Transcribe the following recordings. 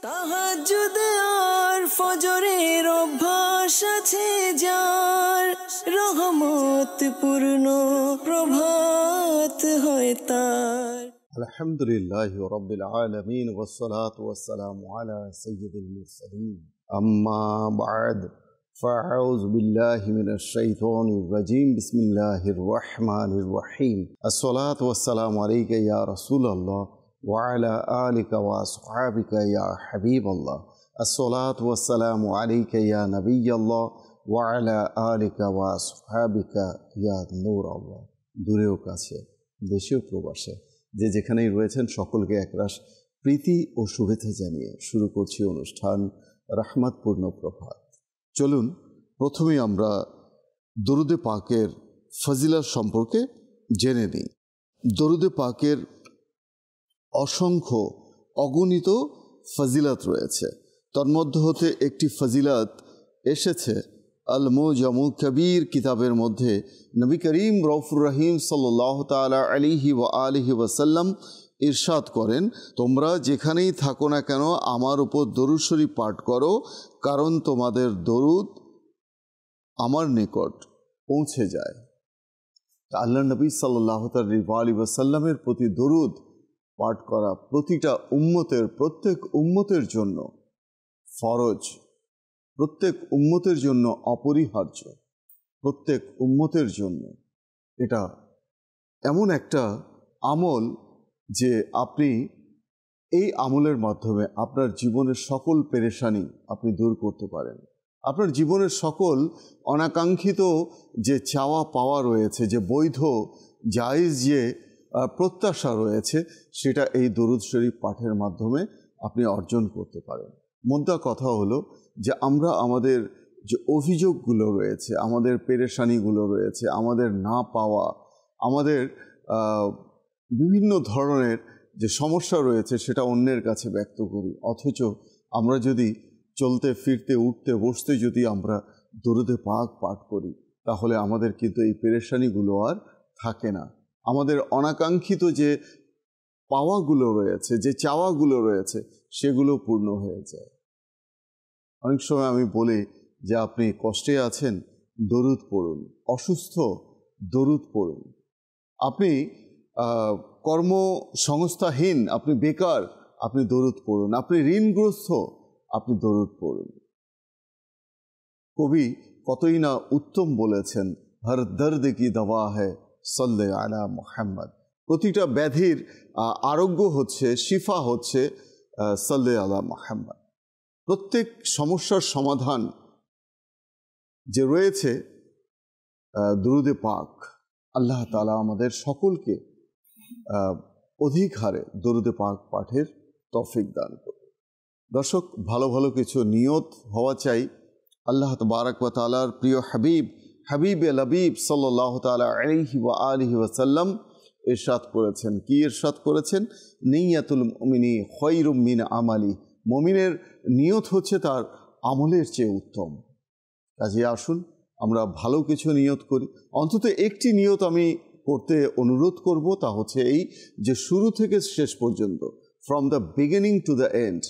তাহাজ্জুদ আর ফজরের অভ্যাস আছে যার, রহমত পূর্ণ প্রভাত হয় তার। আলহামদুলিল্লাহি রাব্বিল আলামিন ওয়াসসালাতু ওয়াসসালামু আলা সাইয়্যিদিল মুরসালিন আম্মা বা'দ ফাআউযু বিল্লাহি মিনাশ শাইতানির রাজীম বিসমিল্লাহির রহমানির রহিম আসসালাতু ওয়াসসালামু আলাইকা ইয়া রাসূলুল্লাহ ওয়া আলা আলিকা ওয়া আসহাবিকা ইয়া হাবিবাল্লাহ আসসালাতু ওয়াসসালামু আলাইকা ইয়া নবিয়াল্লাহ ওয়া আলা আলিকা ওয়া আসহাবিকা ইয়া নূরাল্লাহ। দূরেও কাছে, দেশেও প্রবাসে, যে যেখানেই রয়েছেন সকলকে একরাশ প্রীতি ও শুভেচ্ছা জানিয়ে শুরু করছি অনুষ্ঠান রহমতপূর্ণ প্রভাত। চলুন প্রথমেই আমরা দরুদে পাকের ফজিলত সম্পর্কে জেনে নিই। দরুদে পাকের অসংখ্য অগণিত ফজিলত রয়েছে, তন্মধ্য হতে একটি ফজিলত এসেছে আল মুজামু কবির কিতাবের মধ্যে। নবী করিম রউফুর রহিম সাল্লাল্লাহু তাআলা আলাইহি ওয়া আলিহি ওয়াসাল্লাম ইরশাদ করেন, তোমরা যেখানেই থাকো না কেন আমার উপর দরুদ শরীফ পাঠ করো, কারণ তোমাদের দরুদ আমার নিকট পৌঁছে যায়। আল্লাহ নবী সাল্লাল্লাহু আলাইহি ওয়াসাল্লামের প্রতি দরুদ পাঠ করা প্রতিটা উম্মতের, প্রত্যেক উম্মতের জন্য ফরজ, প্রত্যেক উম্মতের জন্য অপরিহার্য, প্রত্যেক উম্মতের জন্য এটা এমন একটা আমল যে আপনি এই আমলের মাধ্যমে আপনার জীবনের সকল পেরেশানি আপনি দূর করতে পারেন। আপনার জীবনের সকল অনাকাঙ্ক্ষিত যে চাওয়া পাওয়া রয়েছে, যে বৈধ জায়েজ যে প্রত্যাশা রয়েছে, সেটা এই দরুদ শরীফ পাঠের মাধ্যমে আপনি অর্জন করতে পারেন। মোদ্দা কথা হলো যে আমরা আমাদের যে অভিযোগগুলো রয়েছে, আমাদের পেরেশানিগুলো রয়েছে, আমাদের না পাওয়া, আমাদের বিভিন্ন ধরনের যে সমস্যা রয়েছে সেটা অন্যের কাছে ব্যক্ত করি, অথচ আমরা যদি চলতে ফিরতে উঠতে বসতে যদি আমরা দরুদে পাক পাঠ করি, তাহলে আমাদের কিন্তু এই পেরেশানিগুলো আর থাকে না। আমাদের অনাকাঙ্ক্ষিত যে পাওয়াগুলো রয়েছে, যে চাওয়াগুলো রয়েছে, সেগুলো পূর্ণ হয়ে যায়। অনেক সময় আমি বলি যে আপনি কষ্টে আছেন, দরুদ পড়ুন। অসুস্থ, দরুদ পড়ুন। আপনি কর্মসংস্থাহীন, আপনি বেকার, আপনি দরুদ পড়ুন। আপনি ঋণগ্রস্ত, আপনি দরুদ পড়ুন। কবি কতই না উত্তম বলেছেন, হর দর্দ কি দওয়া হ্যায় সল্লে আলা মুহাম্মদ। প্রতিটা ব্যাধির আরোগ্য হচ্ছে, শিফা হচ্ছে সল্লে আলা মুহাম্মদ। প্রত্যেক সমস্যার সমাধান যে রয়েছে দরুদে পাক। আল্লাহ তাআলা আমাদের সকলকে অধিক হারে দরুদে পাক পাঠের তৌফিক দান করুন। দর্শক, ভালো ভালো কিছু নিয়ত হওয়া চাই। আল্লাহ তাবারক ওয়া তাআলার প্রিয় হাবিবে লবিব সাল্লাল্লাহু তাআলা আলাইহি ওয়া আলিহি ওয়াসাল্লাম ইরশাদ করেছেন। কি ইরশাদ করেছেন? নিয়াতুল মুমিনি খায়রুম মিন আমালি। মুমিনের নিয়ত হচ্ছে তার আমলের চেয়ে উত্তম। কাজে আসুন আমরা ভালো কিছু নিয়ত করি। অন্তত একটি নিয়ত আমি করতে অনুরোধ করব, তা হচ্ছে এই যে শুরু থেকে শেষ পর্যন্ত, from the beginning to the end,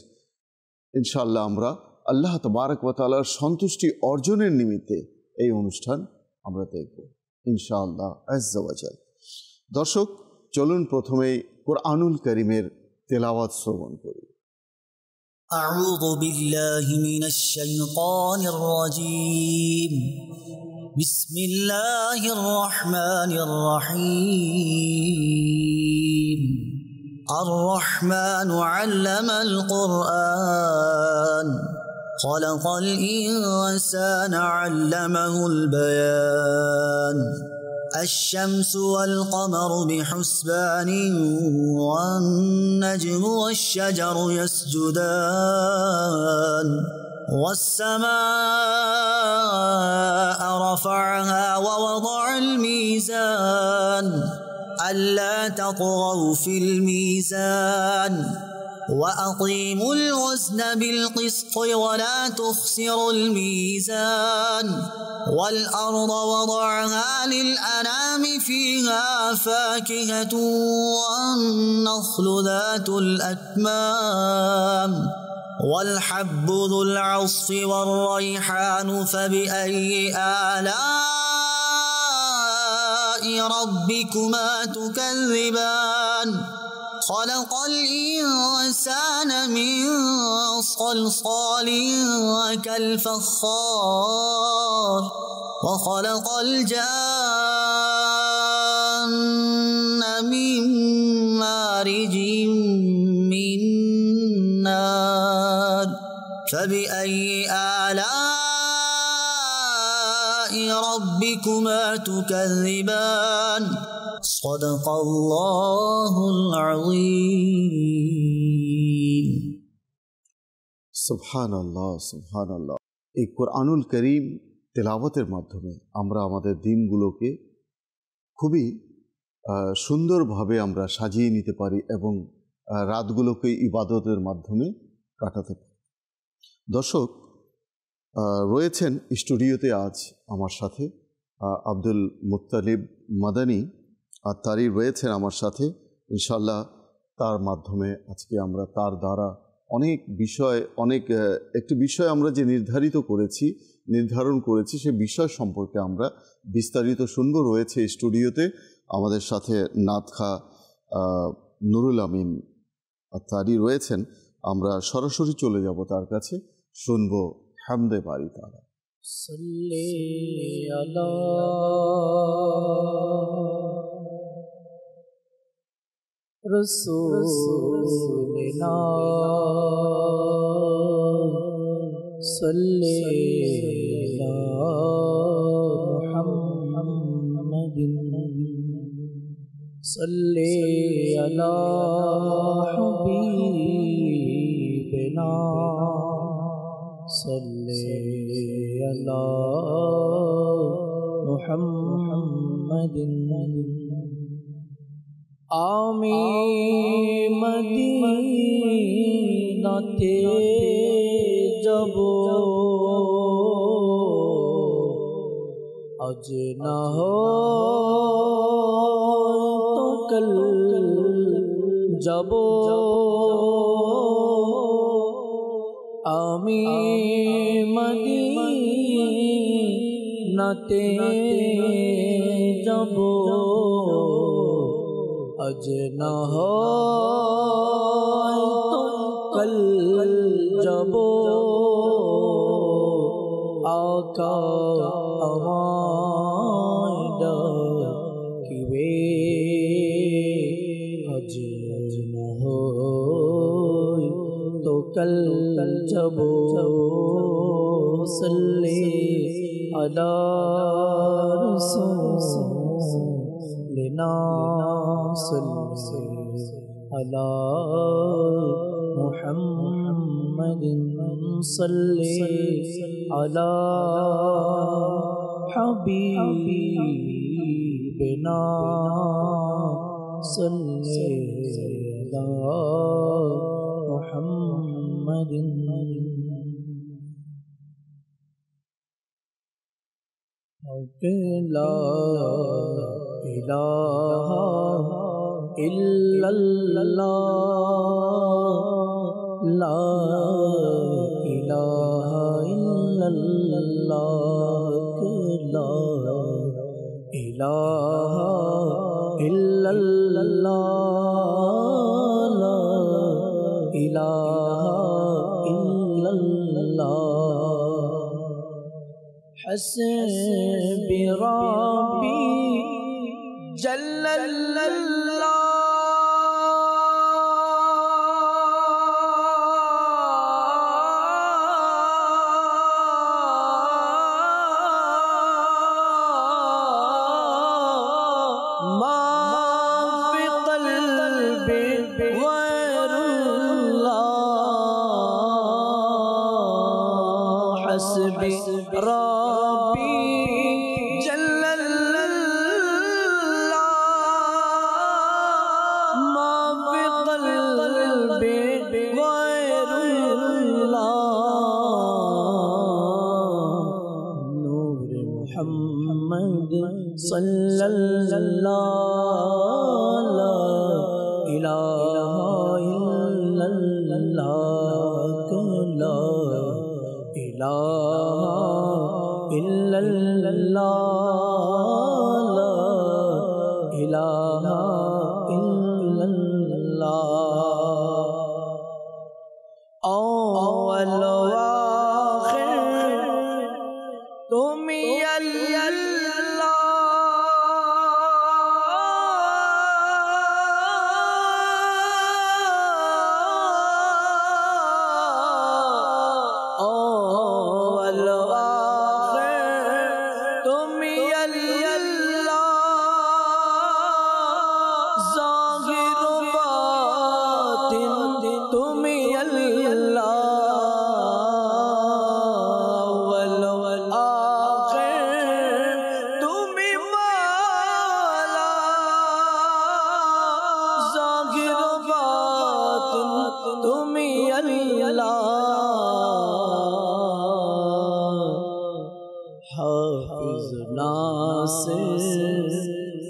ইনশাআল্লাহ আমরা আল্লাহ তাবারক ওয়া তাআলার সন্তুষ্টি অর্জনের নিমিত্তে এই অনুষ্ঠান আমরা দেখব ইনশাআল্লাহ আজ্জা ওয়া জাল। দর্শক, চলুন প্রথমে কোরআনুল কারীমের তেলাওয়াত শ্রবণ করি। আউযু বিল্লাহি মিনাশ শাইতানির রাজীম। বিসমিল্লাহির রহমানির রহিম। আর-রহমানু আল্লামাল কুরআন। খালাকাল ইনসানা আল্লামাহুল বায়ান। الشمس والقمر بحسبان والنجم والشجر يسجدان والسماء رفعها ووضع الميزان ألا تطغوا في الميزان وأقيموا الوزن بالقسط ولا تخسروا الميزان والأرض وضعها للأنام فيها فاكهة والنخل ذات الأكمام والحب ذو العصف والريحان فبأي آلاء ربكما تكذبان خلق الإنسان من صلصال كالفخار وخلق الجان من مارج من نار فبأي آلاء ربكما تكذبان صدق الله العظيم সুবহান আল্লাহ, সুবহান আল্লাহ। এই কোরআনুল করিম তেলাওয়াতের মাধ্যমে আমরা আমাদের দিনগুলোকে খুবই সুন্দরভাবে আমরা সাজিয়ে নিতে পারি এবং রাতগুলোকে ইবাদতের মাধ্যমে কাটাতে পারি। দর্শক, রয়েছেন স্টুডিওতে আজ আমার সাথে আব্দুল মুত্তালিব মাদানী আর তারই রয়েছেন আমার সাথে। ইনশাল্লাহ তার মাধ্যমে আজকে আমরা তার দ্বারা অনেক বিষয় একটি বিষয় আমরা যে নির্ধারণ করেছি সে বিষয় সম্পর্কে আমরা বিস্তারিত শুনব। রয়েছে স্টুডিওতে আমাদের সাথে নাত খা নুরুল আমিন তারই রয়েছেন। আমরা সরাসরি চলে যাব তার কাছে, শুনব হামদে বারি তাআলা। সাল্লি আলা রাসূলিনা সাল্লি আলা মুহাম্মাদিন সাল্লি আলা হাবিবিনা সাল্লি আলা মুহাম্মাদিন। আমি মদিনাতে যাব আজ না তো কাল যাব। আমি মদিনাতে যাব আজ না তো কাল যাব। আকা আমায় ডাকিবে আজ না তো কাল যাব। সাল্লি আলা রাসূলিনা সাল্লি আলা মুহাম্মাদিন সাল্লি আলা হাবিবিনা সাল্লি আলা মুহাম্মাদিন। লা ইলাহা ইল্লাল্লাহ লা ইলাহা ইল্লাল্লাহ লা ইলাহা ইল্লাল্লাহ লা ইলাহা ইল্লাল্লাহ। حسبي ربي جل الله ما في قلبي غير الله حسبي ربي جل الله ما في قلبي غير الله نور محمد صلى الله لا إله إلا الله اول آخر تم ہی اللہ اول آخر تم ہی اللہ ظاہر و باطن تم ہی اللہ حافظ ناصر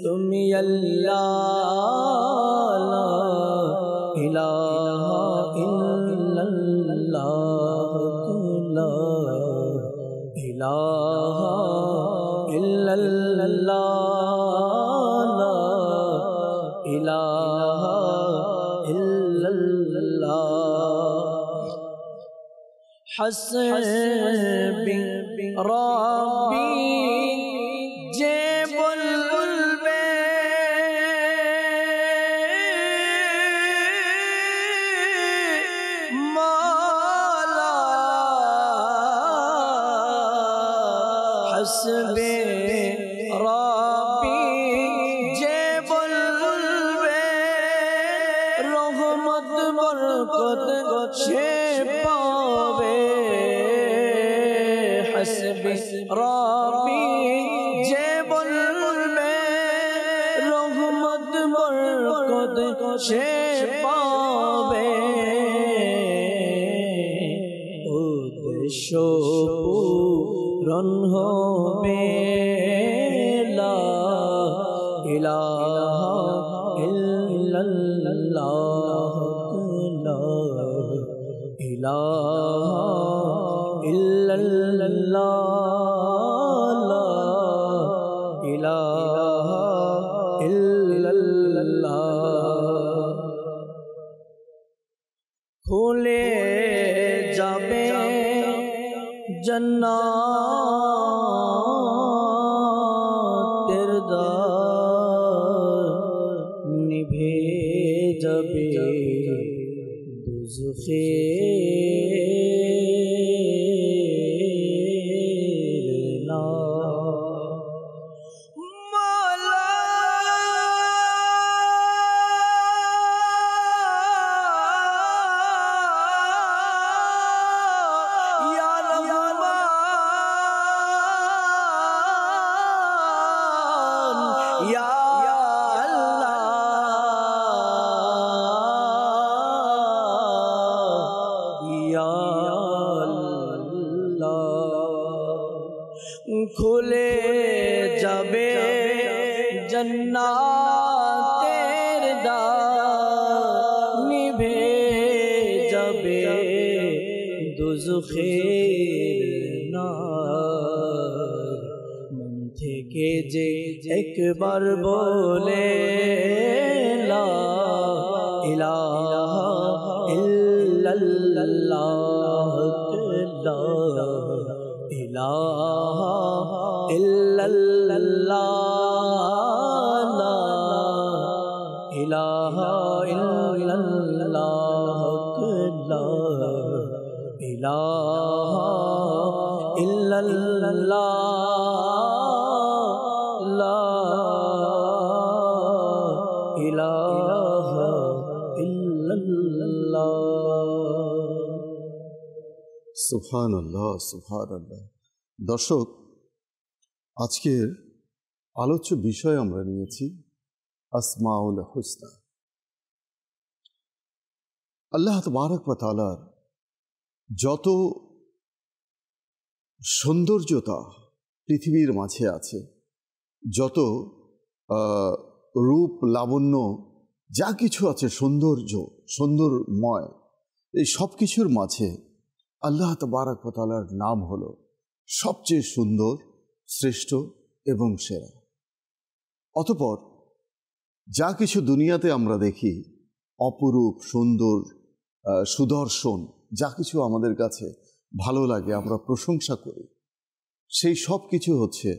تم ہی اللہ لا الہ الا اللہ لا الہ الا اللہ لا الہ الا اللہ حسبی ربی جیب البے مولا حسبی ربی جیب البے رحمت برکت چھپاوے حسبی ربی جیب البے رحمت برکت چھپاوے ادش و پورن ہو بے لا الہ الا اللہ لا الہ الا اللہ لا الہ الا اللہ کھلے جابے جنات تیرے در نبھے جبے دوزخے کھلے جبے جنات تیرے در نبھے جبے دوزخے نار من تھے جے ایک بار بولے لا الہ الا اللہ لا الہ الا اللہ لا الہ الا اللہ لا الہ الا اللہ لا الہ الا اللہ সুবহান আল্লাহ সুবহান আল্লাহ। দর্শক, আজকের আলোচ্য বিষয় আমরা নিয়েছি আসমাউল হুসনা। আল্লাহ তাবারক ওয়া তাআলার যত সৌন্দর্যতা পৃথিবীর মাঝে আছে, যত রূপ লাবণ্য যা কিছু আছে, সৌন্দর্যময়, এই সব কিছুর মাঝে আল্লাহ তাবারক ওয়া তাআলার নাম হলো সবচেয়ে সুন্দর, শ্রেষ্ঠ এবং সেরা। অতঃপর যা কিছু দুনিয়াতে আমরা দেখি অপরূপ, সুন্দর, সুদর্শন, যা কিছু আমাদের কাছে ভালো লাগে, আমরা প্রশংসা করি, সেই সব কিছু হচ্ছে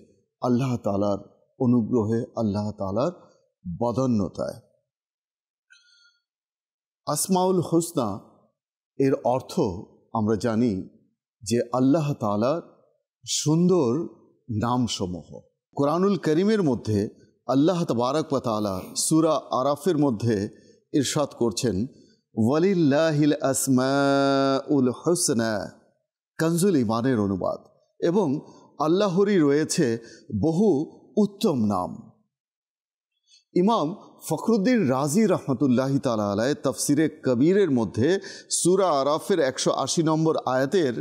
আল্লাহ তাআলার অনুগ্রহে, আল্লাহ তাআলার বদান্যতায়। আসমাউল হুসনা এর অর্থ আমরা জানি যে আল্লাহ তাআলার সুন্দর নামসমূহ। কোরআনুল করিমের মধ্যে আল্লাহ তাবারক ওয়া তাআলা সূরা আরাফের মধ্যে ইরশাদ করছেন, ওয়ালিল্লাহিল আসমাউল হুসনা, কানজুল ঈমানের অনুবাদ, এবং আল্লাহরই রয়েছে বহু উত্তম নাম। ইমাম ফখরুদ্দিন রাজি রহমতুল্লাহি তাআলা আলাইহি তাফসিরে কবিরের মধ্যে সূরা আরাফের 180 নম্বর আয়াতের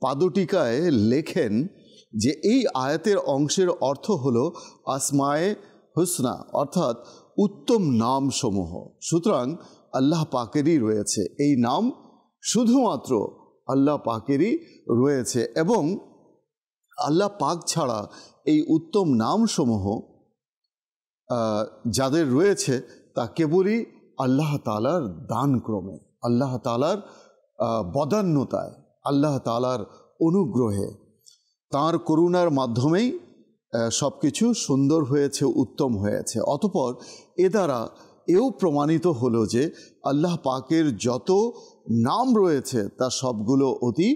পাদটিকায় লেখেন যে এই আয়াতের অংশের অর্থ হলো আসমায়ে হুসনা, অর্থাৎ উত্তম নামসমূহ। সুতরাং আল্লাহ পাকেরই রয়েছে এই নাম, শুধুমাত্র আল্লাহ পাকেরই রয়েছে, এবং আল্লাহ পাক ছাড়া এই উত্তম নামসমূহ যাদের রয়েছে তা কেবলই আল্লাহ তাআলার দানক্রমে, আল্লাহ তাআলার বদান্যতায়, আল্লাহ তাআলার অনুগ্রহে, তাঁর করুণার মাধ্যমেই সব কিছু সুন্দর হয়েছে, উত্তম হয়েছে। অতঃপর এ দ্বারা এও প্রমাণিত হলো যে আল্লাহ পাকের যত নাম রয়েছে তা সবগুলো অতি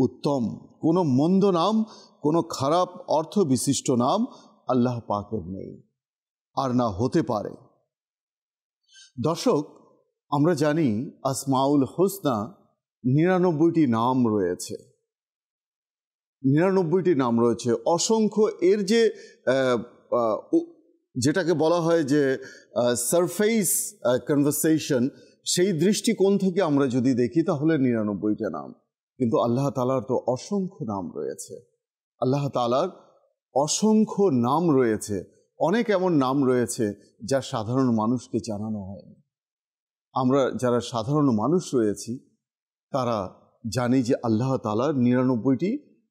উত্তম। কোনো মন্দ নাম, কোনো খারাপ অর্থ বিশিষ্ট নাম আল্লাহ পাকের নেই, আর না হতে পারে। দর্শক, আমরা জানি আসমাউল হুসনা 99টি নাম রয়েছে, 99টি নাম রয়েছে, অসংখ্য। এর যে যেটাকে বলা হয় যে সারফেস কনভারসেশন, সেই দৃষ্টিকোণ থেকে আমরা যদি দেখি তাহলে 99টা নাম, কিন্তু আল্লাহ তাআলার তো অসংখ্য নাম রয়েছে, আল্লাহ তাআলার অসংখ্য নাম রয়েছে। অনেক এমন নাম রয়েছে যা সাধারণ মানুষকে জানানো হয়নি। আমরা যারা সাধারণ মানুষ রয়েছি তারা জানি যে আল্লাহ তাআলার 99টি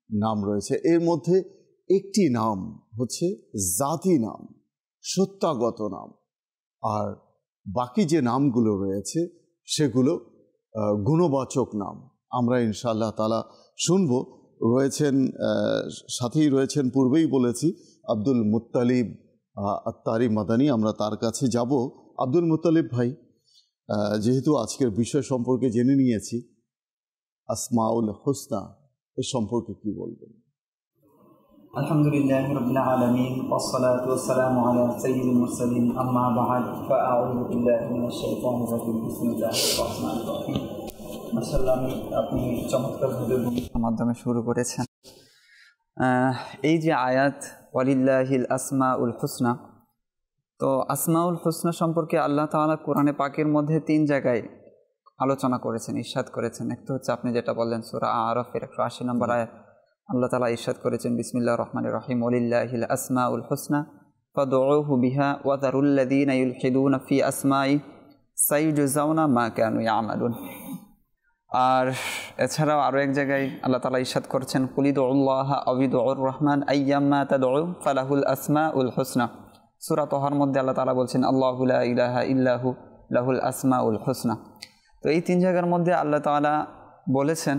নাম রয়েছে। এর মধ্যে একটি নাম হচ্ছে জাতি নাম, সত্তাগত নাম, আর বাকি যে নামগুলো রয়েছে সেগুলো গুণবাচক নাম। আমরা ইনশাআল্লাহ তাআলা শুনব। রয়েছেন সাথেই রয়েছেন, পূর্বেই বলেছি, আব্দুল মুত্তালিব আত্তারি মাদানী। আমরা তার কাছে যাব। আব্দুল মুত্তালিব ভাই, যেহেতু আজকের বিষয় সম্পর্কে জেনে নিয়েছি, আসমাউল হুসনা এর সম্পর্কে কি বলবেন? আলহামদুলিল্লাহি রাব্বিল আলামিন ওয়াসসালাতু ওয়াসসালামু আলা সাইয়্যিদিল মুরসালিন আম্মা বা'দ ফাআউযু বিল্লাহি মিনাশ শাইতানির রাজিম বিসমিল্লাহির রহমানির রহিম। মাশাআল্লাহ, আপনি চমৎকারভাবে মাধ্যমে শুরু করেছেন। এই যে আয়াত ওয়ালিল্লাহিল আসমাউল হুসনা, তো আসমাউল হুসনা সম্পর্কে আল্লাহ তাআলা কোরআনে পাকের মধ্যে 3 জায়গায় আলোচনা করেছেন, ইরশাদ করেছেন। একটা হচ্ছে আপনি যেটা বললেন সূরা আরাফের 180 নম্বর আয়াত, আল্লাহ তাআলা ইরশাদ করেছেন বিসমিল্লাহির রহমানির রহিম, ওয়ালিল্লাহিল আসমাউল হুসনা ফাদউহু বিহা ওয়া যারুল্লাযীনা ইউলহিদুনা ফি আসমাই সাইয়ুজজাউনা মা কানু ইয়ামালুন। আর এছাড়াও আরও এক জায়গায় আল্লাহ তাআলা ইরশাদ করেছেন, কুলিদুল্লাহা আবিদুর রহমান আইয়াম্মা তাদউ ফালাহুল আসমাউল হুসনা। সূরা তাহার মধ্যে আল্লাহ তাআলা বলছেন, আল্লাহু লা ইলাহা ইল্লাহু লাহুল আসমাউল হুসনা। তো এই 3 জায়গার মধ্যে আল্লাহ তাআলা বলেছেন,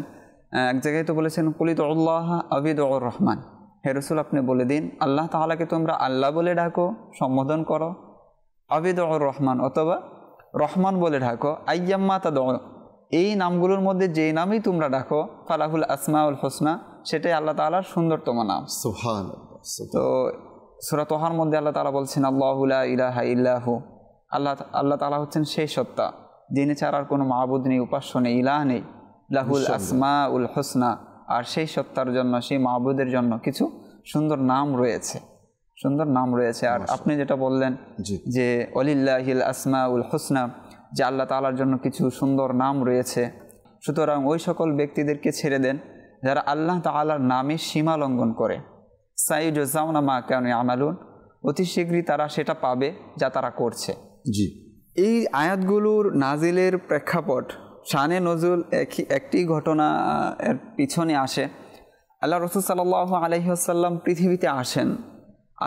এক জায়গায় তো বলেছেন কুলিদুল্লাহা আবিদুর রহমান, হে রাসূল আপনি বলে দিন আল্লাহ তাআলাকে তোমরা আল্লাহ বলে ডাকো, সম্বোধন করো, আবিদুর রহমান অথবা রহমান বলে ডাকো, আইয়াম্মা তাদউ, এই নামগুলোর মধ্যে যে নামই তোমরা ডাকো, ফালাহুল আসমাউল হুসনা, সেটাই আল্লাহ তাআলার সুন্দরতম নাম। সুবহানাল্লাহ। তো সূরা তাহার মধ্যে আল্লাহ তাআলা বলছেন, আল্লাহু লা ইলাহা ইল্লাহু, আল্লাহ তাআলা হচ্ছেন সেই সত্তা যিনি ছাড়া আর কোনো মাবুদ নেই, উপাস্য নেই, ইলাহ নেই। লাহুল আসমাউল হুসনা, আর সেই সত্তার জন্য, সেই মাবুদের জন্য কিছু সুন্দর নাম রয়েছে, সুন্দর নাম রয়েছে। আর আপনি যেটা বললেন যে ওয়ালিল্লাহিল আসমাউল হুসনা, যে আল্লাহ তাআলার জন্য কিছু সুন্দর নাম রয়েছে, সুতরাং ওই সকল ব্যক্তিদেরকে ছেড়ে দেন যারা আল্লাহ তাআলার নামে সীমা লঙ্ঘন করে। সাইয়ুজজাউনা মা কানু ইয়ামালুন, অতি শীঘ্রই তারা সেটা পাবে যা তারা করছে। জি, এই আয়াতগুলোর নাজিলের প্রেক্ষাপট, শানে নজুল একটি ঘটনা এর পিছনে আসে। আল্লাহ রাসূল সাল্লাল্লাহু আলাইহি ওয়াসাল্লাম পৃথিবীতে আসেন,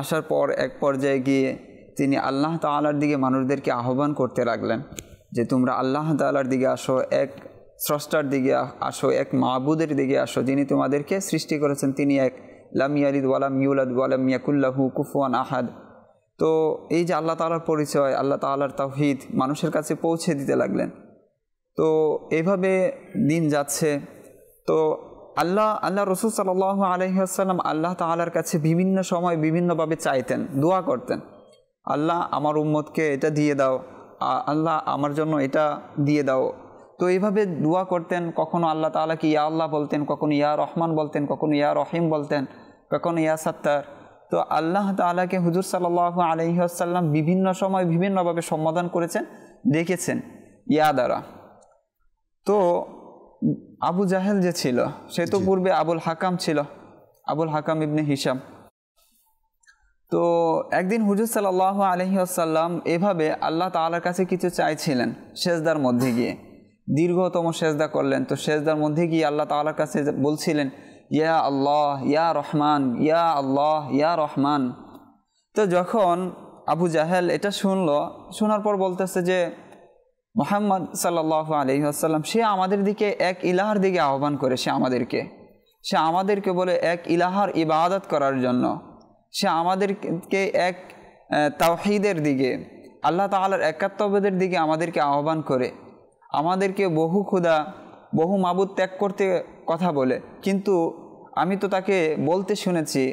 আসার পর এক পর্যায়ে গিয়ে তিনি আল্লাহ তাআলার দিকে মানুষদেরকে আহ্বান করতে লাগলেন যে তোমরা আল্লাহ তাআলার দিকে আসো, এক স্রষ্টার দিকে আসো, এক মাবুদের দিকে আসো, যিনি তোমাদেরকে সৃষ্টি করেছেন, তিনি এক, লাম ইয়ালিদ ওয়ালাম ইউলাদ ওয়ালাম ইয়াকুল্লাহু কুফুয়ান আহাদ। তো এই যে আল্লাহ তাআলার পরিচয়, আল্লাহ তাআলার তাওহীদ মানুষের কাছে পৌঁছে দিতে লাগলেন। তো এইভাবে দিন যাচ্ছে। তো আল্লাহ রসুল সাল্লাল্লাহু আলাইহি ওয়াসাল্লাম আল্লাহ তাআলার কাছে বিভিন্ন সময় বিভিন্নভাবে চাইতেন, দোয়া করতেন, আল্লাহ আমার উম্মতকে এটা দিয়ে দাও, আল্লাহ আমার জন্য এটা দিয়ে দাও। তো এইভাবে দোয়া করতেন। কখনো আল্লাহ তাআলাকে ইয়া আল্লাহ বলতেন, কখনো ইয়া রহমান বলতেন, কখনো ইয়া রহিম বলতেন, কখনো ইয়া সাত্তার। তো আল্লাহ তাআলাকে হুজুর সাল্লাল্লাহু আলাইহি ওয়াসাল্লাম বিভিন্ন সময় বিভিন্নভাবে সম্বোধন করেছেন, ডেকেছেন ইয়া দ্বারা। তো আবু জাহেল যে ছিল, সে তো পূর্বে আবুল হাকাম ছিল, আবুল হাকাম ইবনে হিশাম। তো একদিন হুজুর সাল্লাল্লাহু আলাইহি ওয়াসাল্লাম এভাবে আল্লাহ তাআলার কাছে কিছু চাইছিলেন, সেজদার মধ্যে গিয়ে দীর্ঘতম সেজদা করলেন। তো সেজদার মধ্যে গিয়ে আল্লাহ তাআলার কাছে বলছিলেন ইয়া আল্লাহ ইয়া রহমান, ইয়া আল্লাহ ইয়া রহমান। তো যখন আবু জাহেল এটা শোনার পর বলতেছে যে মুহাম্মদ সাল্লাল্লাহু আলাইহি ওয়াসাল্লাম সে আমাদের দিকে এক ইলাহার দিকে আহ্বান করে, সে আমাদেরকে বলে এক ইলাহার ইবাদত করার জন্য, সে আমাদেরকে এক তাওহীদের দিকে, আল্লাহ তাআলার একাত্মবোধের দিকে আমাদেরকে আহ্বান করে, আমাদেরকে বহু খোদা বহু মাবুদ ত্যাগ করতে কথা বলে। কিন্তু আমি তো তাকে বলতে শুনেছি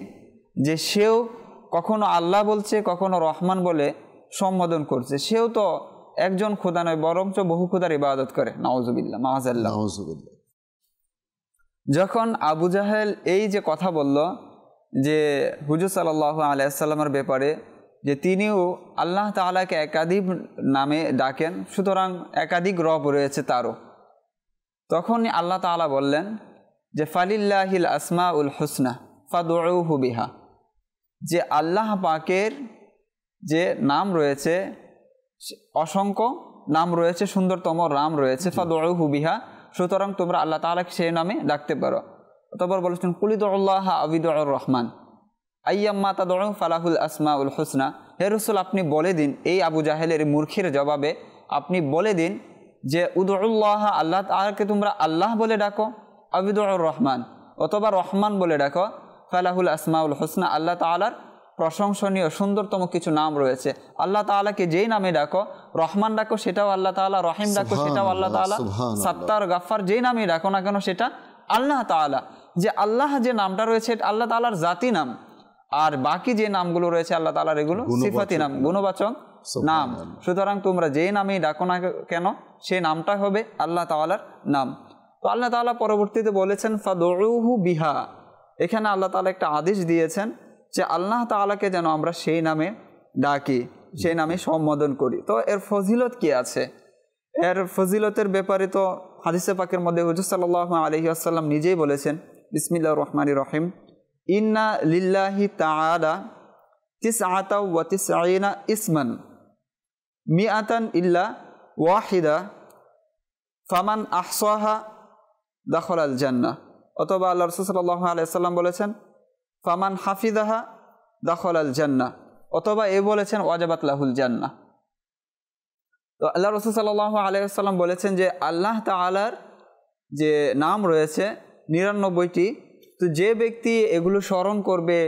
যে সেও কখনো আল্লাহ বলছে, কখনো রহমান বলে সম্বোধন করছে, সেও তো একজন খোদা নয় বরঞ্চ বহু খোদার ইবাদত করে। নাউজুবিল্লাহ, মাআযাল্লাহ। যখন আবু জাহেল এই যে কথা বলল যে হুজুর সাল্লাল্লাহু আলাইহি ওয়াসাল্লামের ব্যাপারে, যে তিনিও আল্লাহ তাআলাকে একাধিক নামে ডাকেন, সুতরাং একাধিক রব রয়েছে তারও, তখন আল্লাহ তাআলা বললেন যে ফালিল্লাহিল আসমাউল হুসনা ফাদউহু বিহা, যে আল্লাহ পাকের যে নাম রয়েছে, অসংখ্য নাম রয়েছে, সুন্দরতম নাম রয়েছে, ফাদউহু বিহা, সুতরাং তোমরা আল্লাহ তাআলাকে সেই নামে ডাকতে পারো। অতঃপর বলেছেন কুলিদুল্লাহ আবিদুর রহমান আইয়াম্মা তাদউ ফালাহুল আসমাউল হুসনা। হে রাসূল, আপনি বলে দিন, এই আবু জাহেলের মূর্খের জবাবে আপনি বলে দিন যে উদউল্লাহ, আল্লাহ তাআলাকে তোমরা আল্লাহ বলে ডাকো, আবিদুর রহমান অথবা রহমান বলে ডাকো, ফালাহুল আসমাউল হুসনা, আল্লাহ তাআলার প্রশংসনীয় সুন্দরতম কিছু নাম রয়েছে। আল্লাহ তাআলাকে যেই নামে ডাকো, রহমান ডাকো সেটাও আল্লাহ তাআলা, রহিম ডাকো সেটাও আল্লাহ তাআলা, সাত্তার গাফফার যেই নামে ডাকো না কেন সেটা আল্লাহ তাআলা। যে আল্লাহ যে নামটা রয়েছে আল্লাহ তাআলার জাতি নাম, আর বাকি যে নামগুলো রয়েছে আল্লাহ তাআলার এগুলো সিফাতি নাম, গুণবাচক নাম। সুতরাং তোমরা যেই নামেই ডাকো না কেন সেই নামটা হবে আল্লাহ তাআলার নাম। তো আল্লাহ তাআলা পরবর্তীতে বলেছেন ফাদউহু বিহা, এখানে আল্লাহ তাআলা একটা আদেশ দিয়েছেন যে আল্লাহ তাআলাকে যেন আমরা সেই নামে ডাকি, সেই নামে সম্বোধন করি। তো এর ফজিলত কি আছে? এর ফজিলতের ব্যাপারে তো হাদিসে পাকের মধ্যে হুজুর সাল্লাল্লাহু আলাইহি ওয়াসাল্লাম নিজেই বলেছেন, বিসমিল্লাহির রহমানির রহিম, ইন্না লিল্লাহি তাআলা তিসআতা ওয়া তিসঈনা ইসমান মিআতান ইল্লা ওয়াহিদা ফামান আহসাহা দাখালাল জান্নাহ। অথবা আল্লাহ রাসূল সাল্লাল্লাহু আলাইহি ওয়াসাল্লাম বলেছেন ফামান হাফিজাহা দাখালাল জান্নাহ, অথবা এ বলেছেন ওয়াজাবাত লাহুল জান্নাহ। তো আল্লাহ রাসূল সাল্লাল্লাহু আলাইহি ওয়াসাল্লাম বলেছেন যে আল্লাহ তাআলার যে নাম রয়েছে ৯৯টি, তো যে ব্যক্তি এগুলো স্মরণ করবে,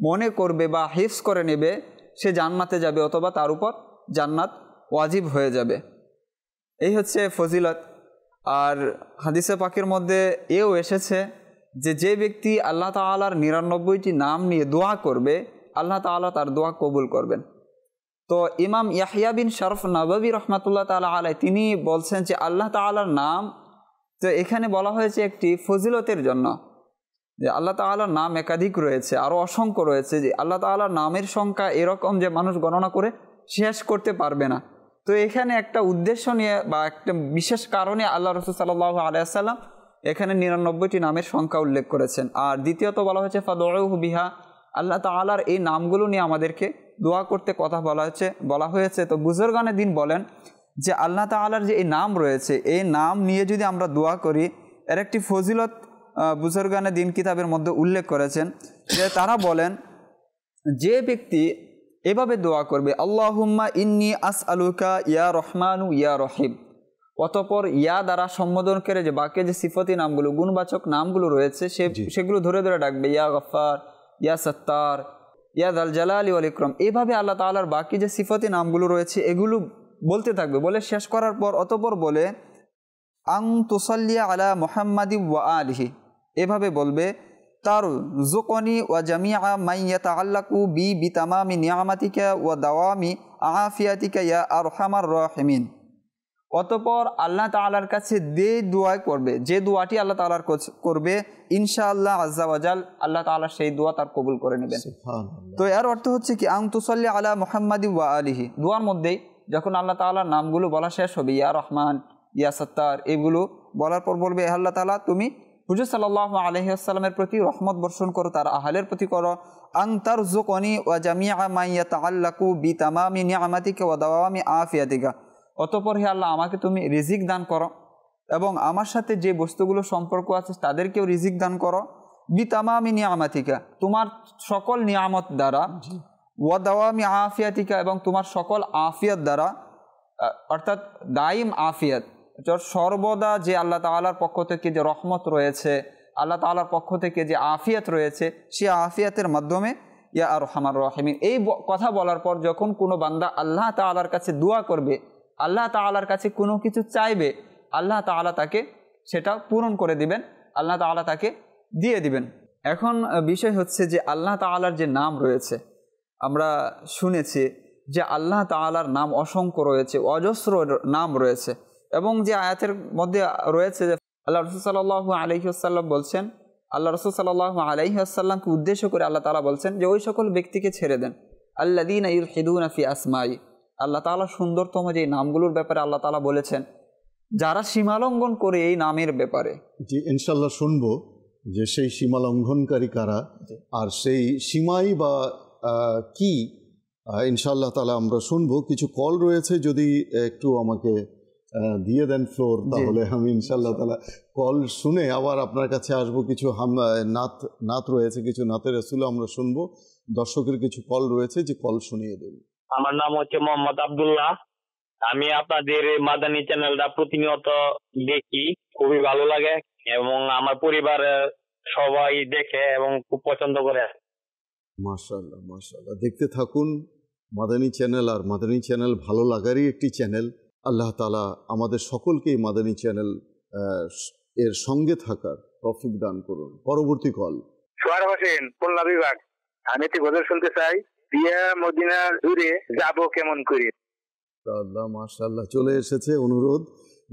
মনে করবে বা হিফজ করে নেবে, সে জান্নাতে যাবে অথবা তার উপর জান্নাত ওয়াজিব হয়ে যাবে। এই হচ্ছে ফজিলত। আর হাদিসে পাকের মধ্যে এও এসেছে যে যে ব্যক্তি আল্লাহ তাআলার ৯৯টি নাম নিয়ে দোয়া করবে, আল্লাহ তাআলা তার দোয়া কবুল করবেন। তো ইমাম ইয়াহইয়া বিন শরফ নববী রহমাতুল্লাহ তাআলা আলাইহি তিনি বলছেন যে আল্লাহ তাআলার নাম, তো এখানে বলা হয়েছে একটি ফজিলতের জন্য, যে আল্লাহ তাআলার নাম একাধিক রয়েছে, আরও অসংখ্য রয়েছে, যে আল্লাহ তাআলার নামের সংখ্যা এরকম যে মানুষ গণনা করে শেষ করতে পারবে না। তো এখানে একটা উদ্দেশ্য নিয়ে বা একটা বিশেষ কারণে আল্লাহ রাসূল সাল্লাল্লাহু আলাইহি ওয়াসাল্লাম এখানে ৯৯টি নামের সংখ্যা উল্লেখ করেছেন। আর দ্বিতীয়ত বলা হয়েছে ফাদউহু বিহা, আল্লাহ তাআলার এই নামগুলো নিয়ে আমাদেরকে দোয়া করতে কথা বলা হয়েছে। তো বুজুর্গানে দিন বলেন যে আল্লাহ তাআলার যে এই নাম রয়েছে, এই নাম নিয়ে যদি আমরা দোয়া করি, এর একটি ফজিলত বুজুর্গানে দিন কিতাবের মধ্যে উল্লেখ করেছেন, যে তারা বলেন যে ব্যক্তি এভাবে দোয়া করবে, আল্লাহুম্মা ইন্নী আসআলুকা ইয়া রহমানু ইয়া রহিম, অতঃপর ইয়া দ্বারা সম্বোধন করে যে বাকি যে সিফতি নামগুলো, গুণবাচক নামগুলো রয়েছে সেগুলো ধরে ধরে ডাকবে, ইয়া গফফার, ইয়া সত্তার, ইয়া দাল জালালি ওয়াল ইকরাম। এইভাবে আল্লাহ তাআলার বাকি যে সিফতি নামগুলো রয়েছে এগুলো বলতে থাকবে। বলে শেষ করার পর অতঃপর বলে আং তুসাল্লিয়া আলা মুহাম্মাদি ওয়া আলিহি, এভাবে বলবে তার জুকনি ওয়া জামিআ মান ইয়াতাআল্লাকু বিতামামি নিয়ামাতিকা ওয়া দাওয়ামি আফিয়াতিকা ইয়া আরহামার রাহিমিন। অতঃপর আল্লাহ তাআলার কাছে দোয়া করবে, যে দোয়াটি আল্লাহ তাআলার করবে ইনশাআল্লাহ আজ্জা ওয়াজাল আল্লাহ তাআলা সেই দোয়া তার কবুল করে নেবেন। তো এর অর্থ হচ্ছে কি আং তুসাল্লি আলা মুহাম্মাদি ওয়া আলিহি, দোয়ার মধ্যেই যখন আল্লাহ তাআলার নামগুলো বলা শেষ হবে, ইয়া রহমান, ইয়া সত্তার, এগুলো বলার পর বলবে আল্লাহ তাআলা তুমি হুজুর সাল্লাল্লাহু আলাইহি ওয়াসাল্লামের প্রতি রহমত বর্ষণ করো, তার আহলের প্রতি করো। আং তারযুকনি ওয়া জামিআ মা ইয়াতাআল্লাকু বিতামামি নিআমাতিকা ওয়া দাওয়ামি আফিয়াতিকা, অতঃপর হে আল্লাহ আমাকে তুমি রিজিক দান করো এবং আমার সাথে যে বস্তুগুলো সম্পর্ক আছে তাদেরকেও রিজিক দান করো। বিতামামি নিয়ামাতিকা, তোমার সকল নিয়ামত দ্বারা, ওয়া দাওয়ামি আফিয়াতিকা, এবং তোমার সকল আফিয়াত দ্বারা, অর্থাৎ দাইম আফিয়াত, সর্বদা যে আল্লাহ তাআলার পক্ষ থেকে যে রহমত রয়েছে, আল্লাহ তাআলার পক্ষ থেকে যে আফিয়াত রয়েছে, সেই আফিয়াতের মাধ্যমে ইয়া আরহামার রাহিমিন। এই কথা বলার পর যখন কোনো বান্দা আল্লাহ তাআলার কাছে দোয়া করবে, আল্লাহ তাআলার কাছে কোনো কিছু চাইবে, আল্লাহ তাআলা তাকে সেটা পূরণ করে দিবেন, আল্লাহ তাআলা তাকে দিয়ে দিবেন। এখন বিষয় হচ্ছে যে আল্লাহ তাআলার যে নাম রয়েছে, আমরা শুনেছি যে আল্লাহ তাআলার নাম অসংখ্য রয়েছে, অজস্র নাম রয়েছে, এবং যে আয়াতের মধ্যে রয়েছে যে আল্লাহ রাসূল সাল্লাল্লাহু আলাইহি ওয়াসাল্লাম বলছেন, আল্লাহ রাসূল সাল্লাল্লাহু আলাইহি ওয়াসাল্লামকে উদ্দেশ্য করে আল্লাহ তাআলা বলছেন যে ওই সকল ব্যক্তিকে ছেড়ে দেন আল্লাযীনা ইউলহিদুনা ফি আসমাই, আল্লাহ তাআলা সুন্দরতম যে নামগুলোর ব্যাপারে আল্লাহ তাআলা বলেছেন, যারা সীমালঙ্ঘন করে এই নামের ব্যাপারে। জি, ইনশাল্লাহ শুনবো যে সেই সীমালঙ্ঘনকারী কারা, আর সেই সীমাই বা কি, ইনশাআল্লাহ তাআলা আমরা শুনবো। কিছু কল রয়েছে, যদি একটু আমাকে দিয়ে দেন ফ্লোর, তাহলে আমি ইনশাআল্লাহ তাআলা কল শুনে আবার আপনার কাছে আসবো। কিছু নাত রয়েছে, কিছু নাতে রাসূল আমরা শুনবো। দর্শকের কিছু কল রয়েছে, যে কল শুনিয়ে দেব। আমার নাম হচ্ছে মোহাম্মদ আব্দুল্লাহ। আমি আপনাদের মাদানী চ্যানেলটা প্রতিনিয়ত দেখি, খুবই ভালো লাগে এবং আমার পরিবার সবাই দেখে এবং খুব পছন্দ করে। মাশাআল্লাহ মাশাআল্লাহ, দেখতে থাকুন মাদানী চ্যানেল। আর মাদানী চ্যানেল ভালো লাগারই একটি চ্যানেল। আল্লাহ তাআলা আমাদের সকলকেই মাদানী চ্যানেল এর সঙ্গে থাকার তৌফিক দান করুন। পরবর্তী কল। সোহার হোসেন, খুলনা বিভাগ। আমি একটি গজল শুনতে চাই, প্রিয়া মদিনা দূরে যাব কেমন করে। আল্লাহ মাশাআল্লাহ, চলে এসেছে অনুরোধ।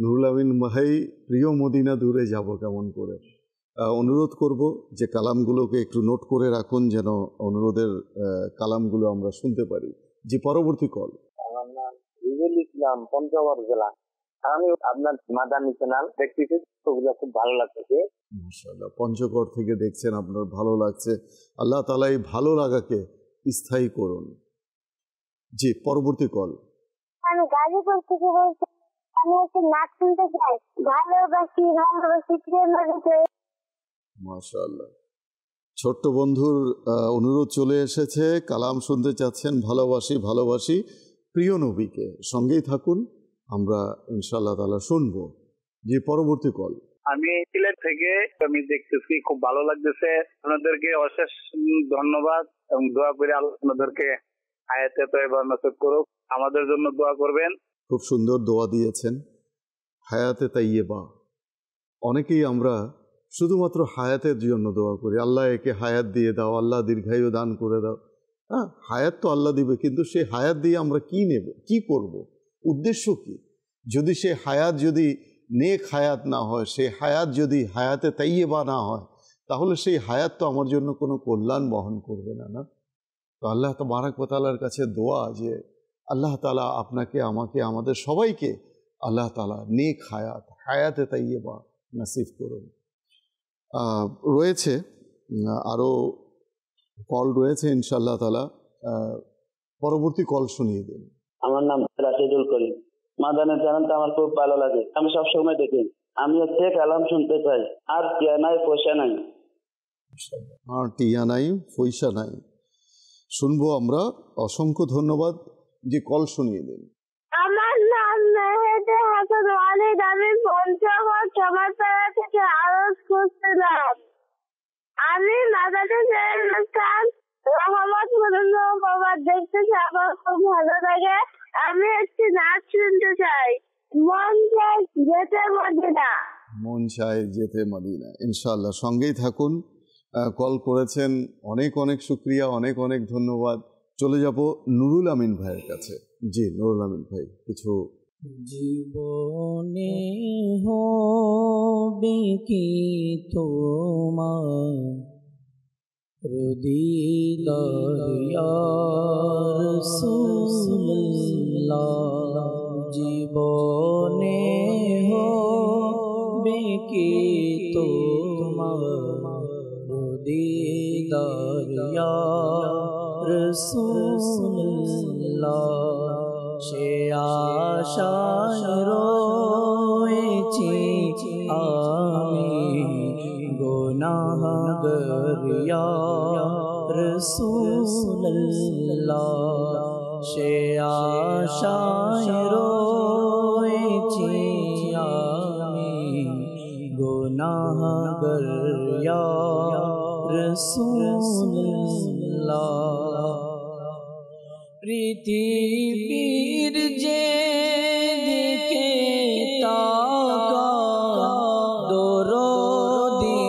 নুরুল আমিন ভাই, প্রিয় মদিনা দূরে যাব কেমন করে। অনুরোধ করব যে কালামগুলোকে একটু নোট করে রাখুন, যেন অনুরোধের কালামগুলো আমরা শুনতে পারি। যে পরবর্তী কল। আমার নাম রিজুল ইসলাম, পঞ্চগড় জেলা। আমি আপনার মাদানী চ্যানেল দেখতেছি, ওগুলো খুব ভালো লাগছে। মাশাআল্লাহ, পঞ্চগড় থেকে দেখছেন, আপনার ভালো লাগছে। আল্লাহ তাআলা এই ভালো লাগাকে স্থায়ী করুন। জি, পরবর্তী কল। আমি গাজীপুর থেকে বলছি, আমি একটু নাচ শুনতে চাই, ভালোবাসি ভালোবাসি প্রেম বাজে। মাশাআল্লাহ, ছোট্ট বন্ধুর অনুরোধ চলে এসেছে, কালাম শুনতে চাচ্ছেন, ভালোবাসি ভালোবাসি প্রিয় নবীকে। সঙ্গেই থাকুন, আমরা ইনশাআল্লাহ তাআলা শুনবো। যে পরবর্তী কল। আমি সিলেট থেকে, আমি দেখতেছি খুব ভালো লাগতেছে। আপনাদেরকে অশেষ ধন্যবাদ এবং দোয়া করে আল্লাহ আপনাদেরকে আয়াতে তয়বা নসিব করুক। আমাদের জন্য দোয়া করবেন। খুব সুন্দর দোয়া দিয়েছেন, হায়াতে তাইয়্যিবা। অনেকেই আমরা শুধুমাত্র হায়াতের জন্য দোয়া করি, আল্লাহ একে হায়াত দিয়ে দাও, আল্লাহ দীর্ঘায়ু দান করে দাও। হ্যাঁ, হায়াত তো আল্লাহ দিবে, কিন্তু সেই হায়াত দিয়ে আমরা কি নেব, কি করব, উদ্দেশ্য কি? যদি সে হায়াত যদি নেক হায়াত না হয়, সেই হায়াত যদি হায়াতে তাইয়্যিবা না হয়, তাহলে সেই হায়াত তো আমার জন্য কোনো কল্যাণ বহন করবে না। না, তো আল্লাহ তাবারক ওয়া তাআলার কাছে দোয়া যে আল্লাহ তাআলা আপনাকে, আমাকে, আমাদের সবাইকে আল্লাহ তাআলা নেক হায়াত, হায়াতে তাইয়্যিবা নসিব করুন। রয়েছে আরও কল রয়েছে, ইনশাআল্লাহ তাআলা পরবর্তী কল শুনিয়ে দিন। আমার নাম রাশিদুল করিম। মাদানী চ্যানেলটা আমার খুব ভালো লাগে, আমি সবসময় দেখি। আমি হচ্ছে কালাম শুনতে চাই, আর টিয়া নাই পয়সা নাই। আর টিয়া নাই পয়সা নাই, শুনবো আমরা। অসংখ্য ধন্যবাদ। যে কল শুনিয়ে দিন। আমার নাম মেহেদে হাসান ওয়ালিদ, আমি পঞ্চগড় চমারপাড়া থেকে আরজ করছিলাম। আমি মাদানী চ্যানেল রহমত বাবা দেখতেছি, আমার খুব ভালো লাগে। আমি একটি নাচ শুনতে চাই, মন চাই যেতে মদিনা। মন চায় যেতে মদিনা। ইনশাআল্লাহ সঙ্গেই থাকুন। কল করেছেন, অনেক অনেক শুক্রিয়া, অনেক অনেক ধন্যবাদ। চলে যাব নুরুল আমিন ভাইয়ের কাছে। জি নুরুল আমিন ভাই, কিছু জীবনে হবে কি তোমার দিদার ইয়া রাসূলুল্লাহ, জীবনে হবে কি তোমার দিদার ইয়া রাসূলুল্লাহ, সে আশায় রয়েছি আমি গুনাহগার ইয়া রাসূলুল্লাহ, সে আশায় রয়েছি আমি গুনাহগার ইয়া রাসূলুল্লাহ। পৃথিবীর যে দিকে তাকা দরদি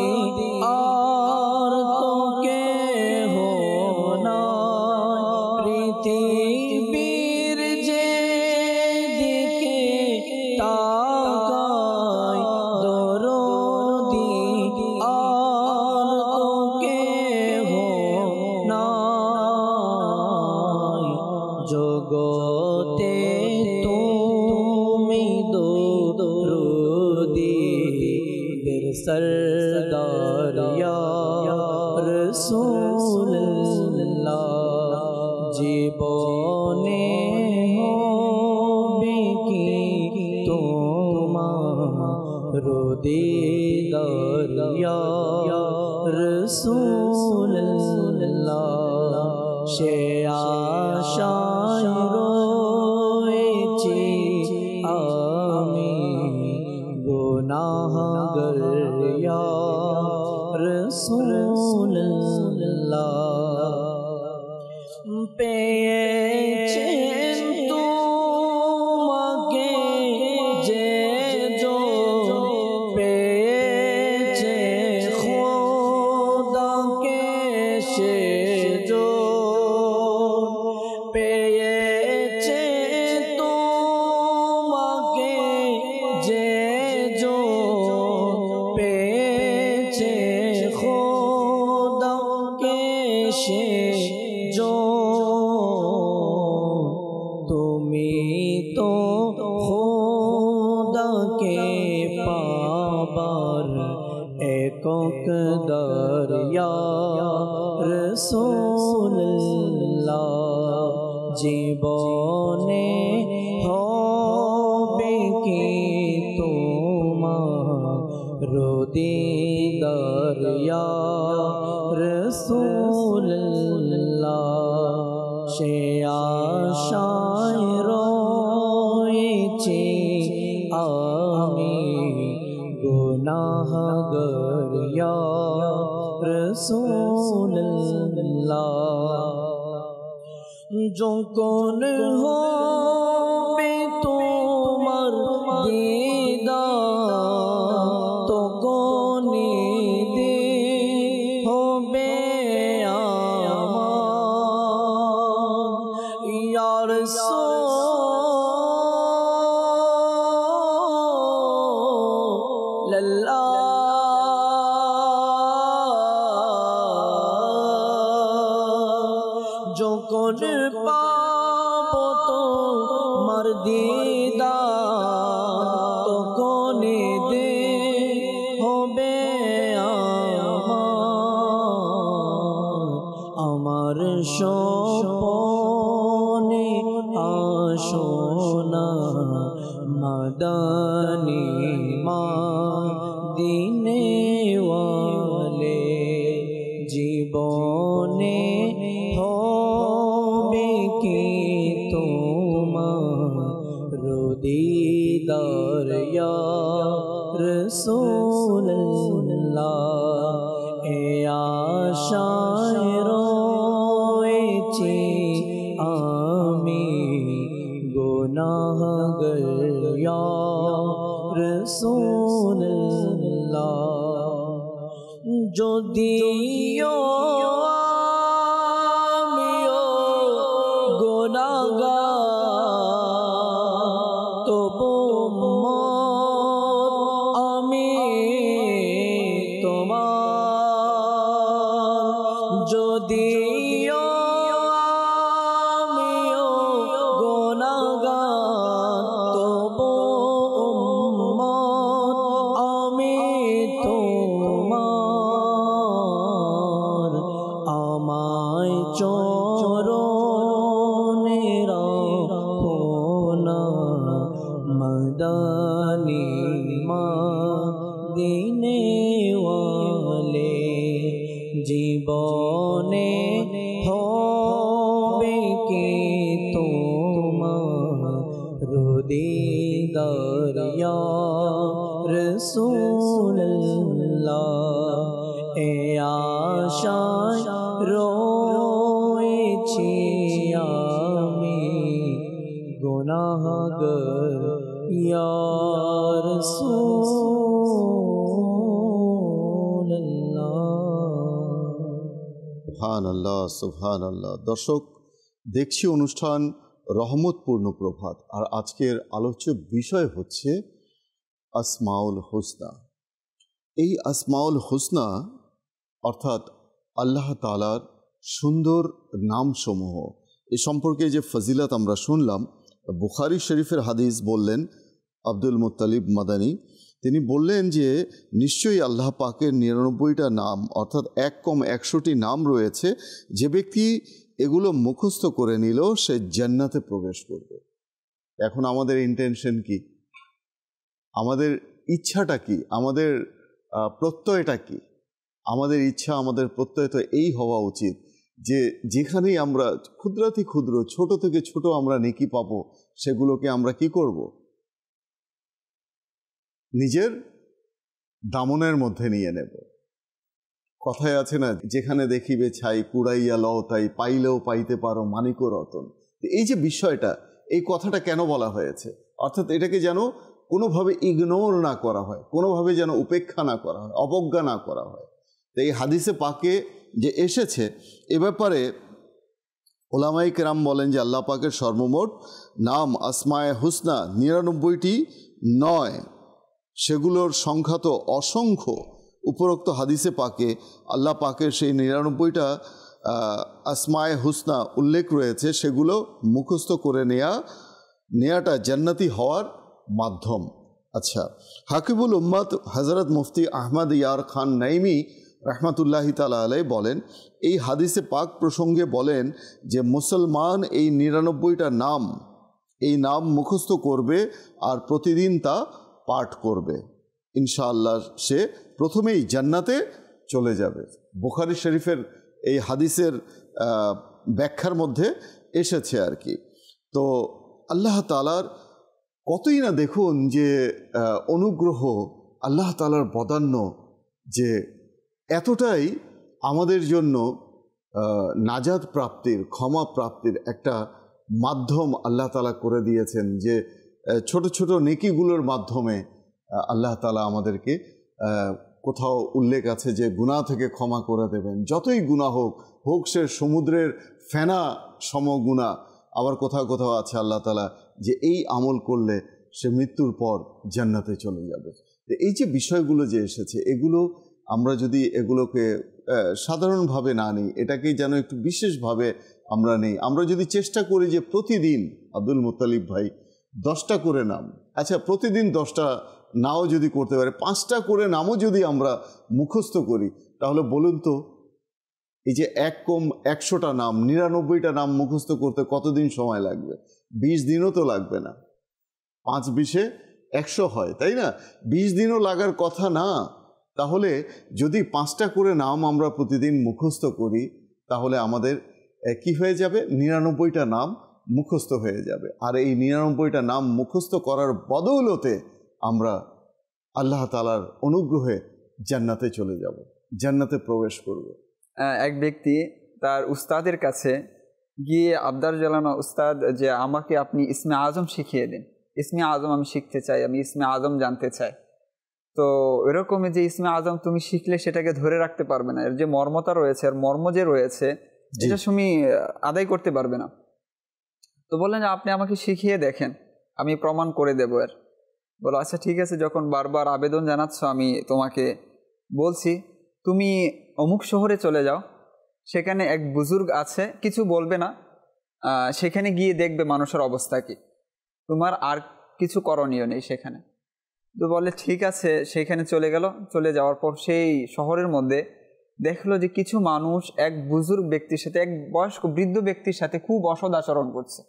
আর তো কেহ নাই, পৃথিবীর যে দিকে তাকায় দরদি আর তো কেহ নাই, জগতে তুমি দরদি দের সরদার ইয়া রাসূলুল্লাহ, জীবনে হবে কি তোমার দিদার ইয়া রাসূলুল্লাহ, সে আশায় রয়েছি আমি গুনাহগার ইয়া রাসূলুল্লাহ। পেয়েছেন তোমাকে যে পেয়েছে খোদাকে সে পেয়েছে তোমাকে যে পেয়েছে খোদাকে সে তুমি তো খোদাকে পাবার একক দরিয়া রাসূলুল্লাহ, জীবনে হবে কি তোমার দিদার ইয়া রাসূলুল্লাহ, সে আশায় রয়েছি আমি গুনাহগার ইয়া রাসূলুল্লাহ। যখন হবে তোমার দিদার তখনই হবে আমার ইয়া রাসূলুল্লাহ, যখন পাবো তোমার দিদার তখনই হবে আমার স্বপনে আসোনা মাদানী দিনে ওয়ালে, জীবনে হবে কি তোমার দিদার রসুল্লাহ এ আশায় রয়েছি আমি গুনাহগার ইয়া রসুল্লাহ যদিও আমিও গুনাহগার তবু আমি তোমার যদিও আমিও গুনাহগার তবু আমি তোমার আমায় চরণে রাখো না মদনী মদিনে ওয়ালে জীবনে হবে কি তোমার দিদার ইয়া রাসূলুল্লাহ এ আশায় রয়েছি আমি গুনাহগার ইয়া রাসূলুল্লাহ। সুবহানাল্লাহ, সুবহানাল্লাহ। দর্শক, দেখছি অনুষ্ঠান রহমতপূর্ণ প্রভাত, আর আজকের আলোচ্য বিষয় হচ্ছে আসমাউল হুসনা। এই আসমাউল হুসনা অর্থাৎ আল্লাহ তাআলার সুন্দর নামসমূহ, এ সম্পর্কে যে ফজিলত আমরা শুনলাম, বুখারী শরীফের হাদিস বললেন আব্দুল মুত্তালিব মাদানী, তিনি বললেন যে নিশ্চয়ই আল্লাহ পাকের ৯৯টা নাম অর্থাৎ ১-১০০টি নাম রয়েছে, যে ব্যক্তি এগুলো মুখস্থ করে নিল সে জান্নাতে প্রবেশ করবে। এখন আমাদের ইন্টেনশন কি, আমাদের ইচ্ছাটা কি, আমাদের প্রত্যয়টা কি? আমাদের ইচ্ছা, আমাদের প্রত্যয় তো এই হওয়া উচিত যে যেখানেই আমরা ক্ষুদ্রাতি ক্ষুদ্র, ছোট থেকে ছোট আমরা নেকি পাবো, সেগুলোকে আমরা কি করব? নিজের দামনের মধ্যে নিয়ে নেব। কথায় আছে না, যেখানে দেখিবে ছাই কুড়াইয়া লও তাই, পাইলেও পাইতে পারো মানিক রতন। এই যে বিষয়টা, এই কথাটা কেন বলা হয়েছে? অর্থাৎ এটাকে যেন কোনোভাবে ইগনোর না করা হয়, কোনোভাবে যেন উপেক্ষা না করা হয়, অবজ্ঞা না করা হয়। তো এই হাদিসে পাকে যে এসেছে, এ ব্যাপারে ওলামায়ে কেরাম বলেন যে আল্লাহ পাকের সর্বমোট নাম আসমায়ে হুসনা ৯৯টি নয়, সেগুলোর সংখ্যা তো অসংখ্য। উপরোক্ত হাদিসে পাকে আল্লাহ পাকের সেই ৯৯টা আসমায়ে হুসনা উল্লেখ রয়েছে, সেগুলো মুখস্থ করে নেয়াটা জান্নাতি হওয়ার মাধ্যম। আচ্ছা, হাকিবুল উম্মাত হযরত মুফতি আহমদ ইয়ার খান নাইমি রহমাতুল্লাহি তাআলা আলাইহি বলেন, এই হাদিসে পাক প্রসঙ্গে বলেন যে মুসলমান এই ৯৯টা নাম, এই নাম মুখস্থ করবে আর প্রতিদিন তা পাঠ করবে, ইনশাআল্লাহ সে প্রথমেই জান্নাতে চলে যাবে। বুখারী শরীফের এই হাদিসের ব্যাখ্যার মধ্যে এসেছে আর কি। তো আল্লাহ তাআলার কতই না দেখুন যে অনুগ্রহ, আল্লাহ তাআলার বদান্য যে এতটাই আমাদের জন্য নাজাত প্রাপ্তির, ক্ষমা প্রাপ্তির একটা মাধ্যম আল্লাহ তাআলা করে দিয়েছেন, যে ছোট ছোট নেকিগুলোর মাধ্যমে আল্লাহ তাআলা আমাদেরকে, কোথাও উল্লেখ আছে যে গুনাহ থেকে ক্ষমা করে দেবেন, যতই গুনাহ হোক সে সমুদ্রের ফেনা সম গুনাহ। আবার কোথাও কোথাও আছে আল্লাহ তাআলা যে এই আমল করলে সে মৃত্যুর পর জান্নাতে চলে যাবে। তো এই যে বিষয়গুলো যে এসেছে, এগুলো আমরা যদি এগুলোকে সাধারণভাবে না নিই, এটাকেই যেন একটু বিশেষভাবে আমরা নেই। আমরা যদি চেষ্টা করি যে প্রতিদিন, আব্দুল মুত্তালিব ভাই, 10টা করে নাম, আচ্ছা প্রতিদিন 10টা নাও যদি করতে পারে, 5টা করে নামও যদি আমরা মুখস্থ করি, তাহলে বলুন তো এই যে 1-100টা নাম, 99টা নাম মুখস্থ করতে কতদিন সময় লাগবে? 20 দিনও তো লাগবে না। 5-20-100 হয়, তাই না? 20 দিনও লাগার কথা না। তাহলে যদি 5টা করে নাম আমরা প্রতিদিন মুখস্থ করি, তাহলে আমাদের কি হয়ে যাবে? 99টা নাম মুখস্থ হয়ে যাবে। আর এই 99টা নাম মুখস্থ করার বদৌলতে আমরা আল্লাহ তাআলার অনুগ্রহে জান্নাতে চলে যাব, জান্নাতে প্রবেশ করব। এক ব্যক্তি তার উস্তাদের কাছে গিয়ে আবদার জানানো, উস্তাদ যে আমাকে আপনি ইসমে আজম শিখিয়ে দিন, ইসমে আজম আমি শিখতে চাই, আমি ইসমে আজম জানতে চাই। তো এরকমই যে ইসমে আজম তুমি শিখলে সেটাকে ধরে রাখতে পারবে না, এর যে মর্মতা রয়েছে, এর মর্ম যে রয়েছে এটা তুমি আদায় করতে পারবে না। তো বললেন যে আপনি আমাকে শিখিয়ে দেখেন, আমি প্রমাণ করে দেবো। এর বলো আচ্ছা ঠিক আছে, যখন বারবার আবেদন জানাচ্ছ আমি তোমাকে বলছি, তুমি অমুক শহরে চলে যাও, সেখানে এক বুজুর্গ আছে, কিছু বলবে না, সেখানে গিয়ে দেখবে মানুষের অবস্থা কি, তোমার আর কিছু করণীয় নেই সেখানে। তো বলে ঠিক আছে, সেখানে চলে গেল। চলে যাওয়ার পর সেই শহরের মধ্যে দেখলো যে কিছু মানুষ এক বুজুর্গ ব্যক্তির সাথে, এক বয়স্ক বৃদ্ধ ব্যক্তির সাথে খুব অসৎ আচরণ করছে,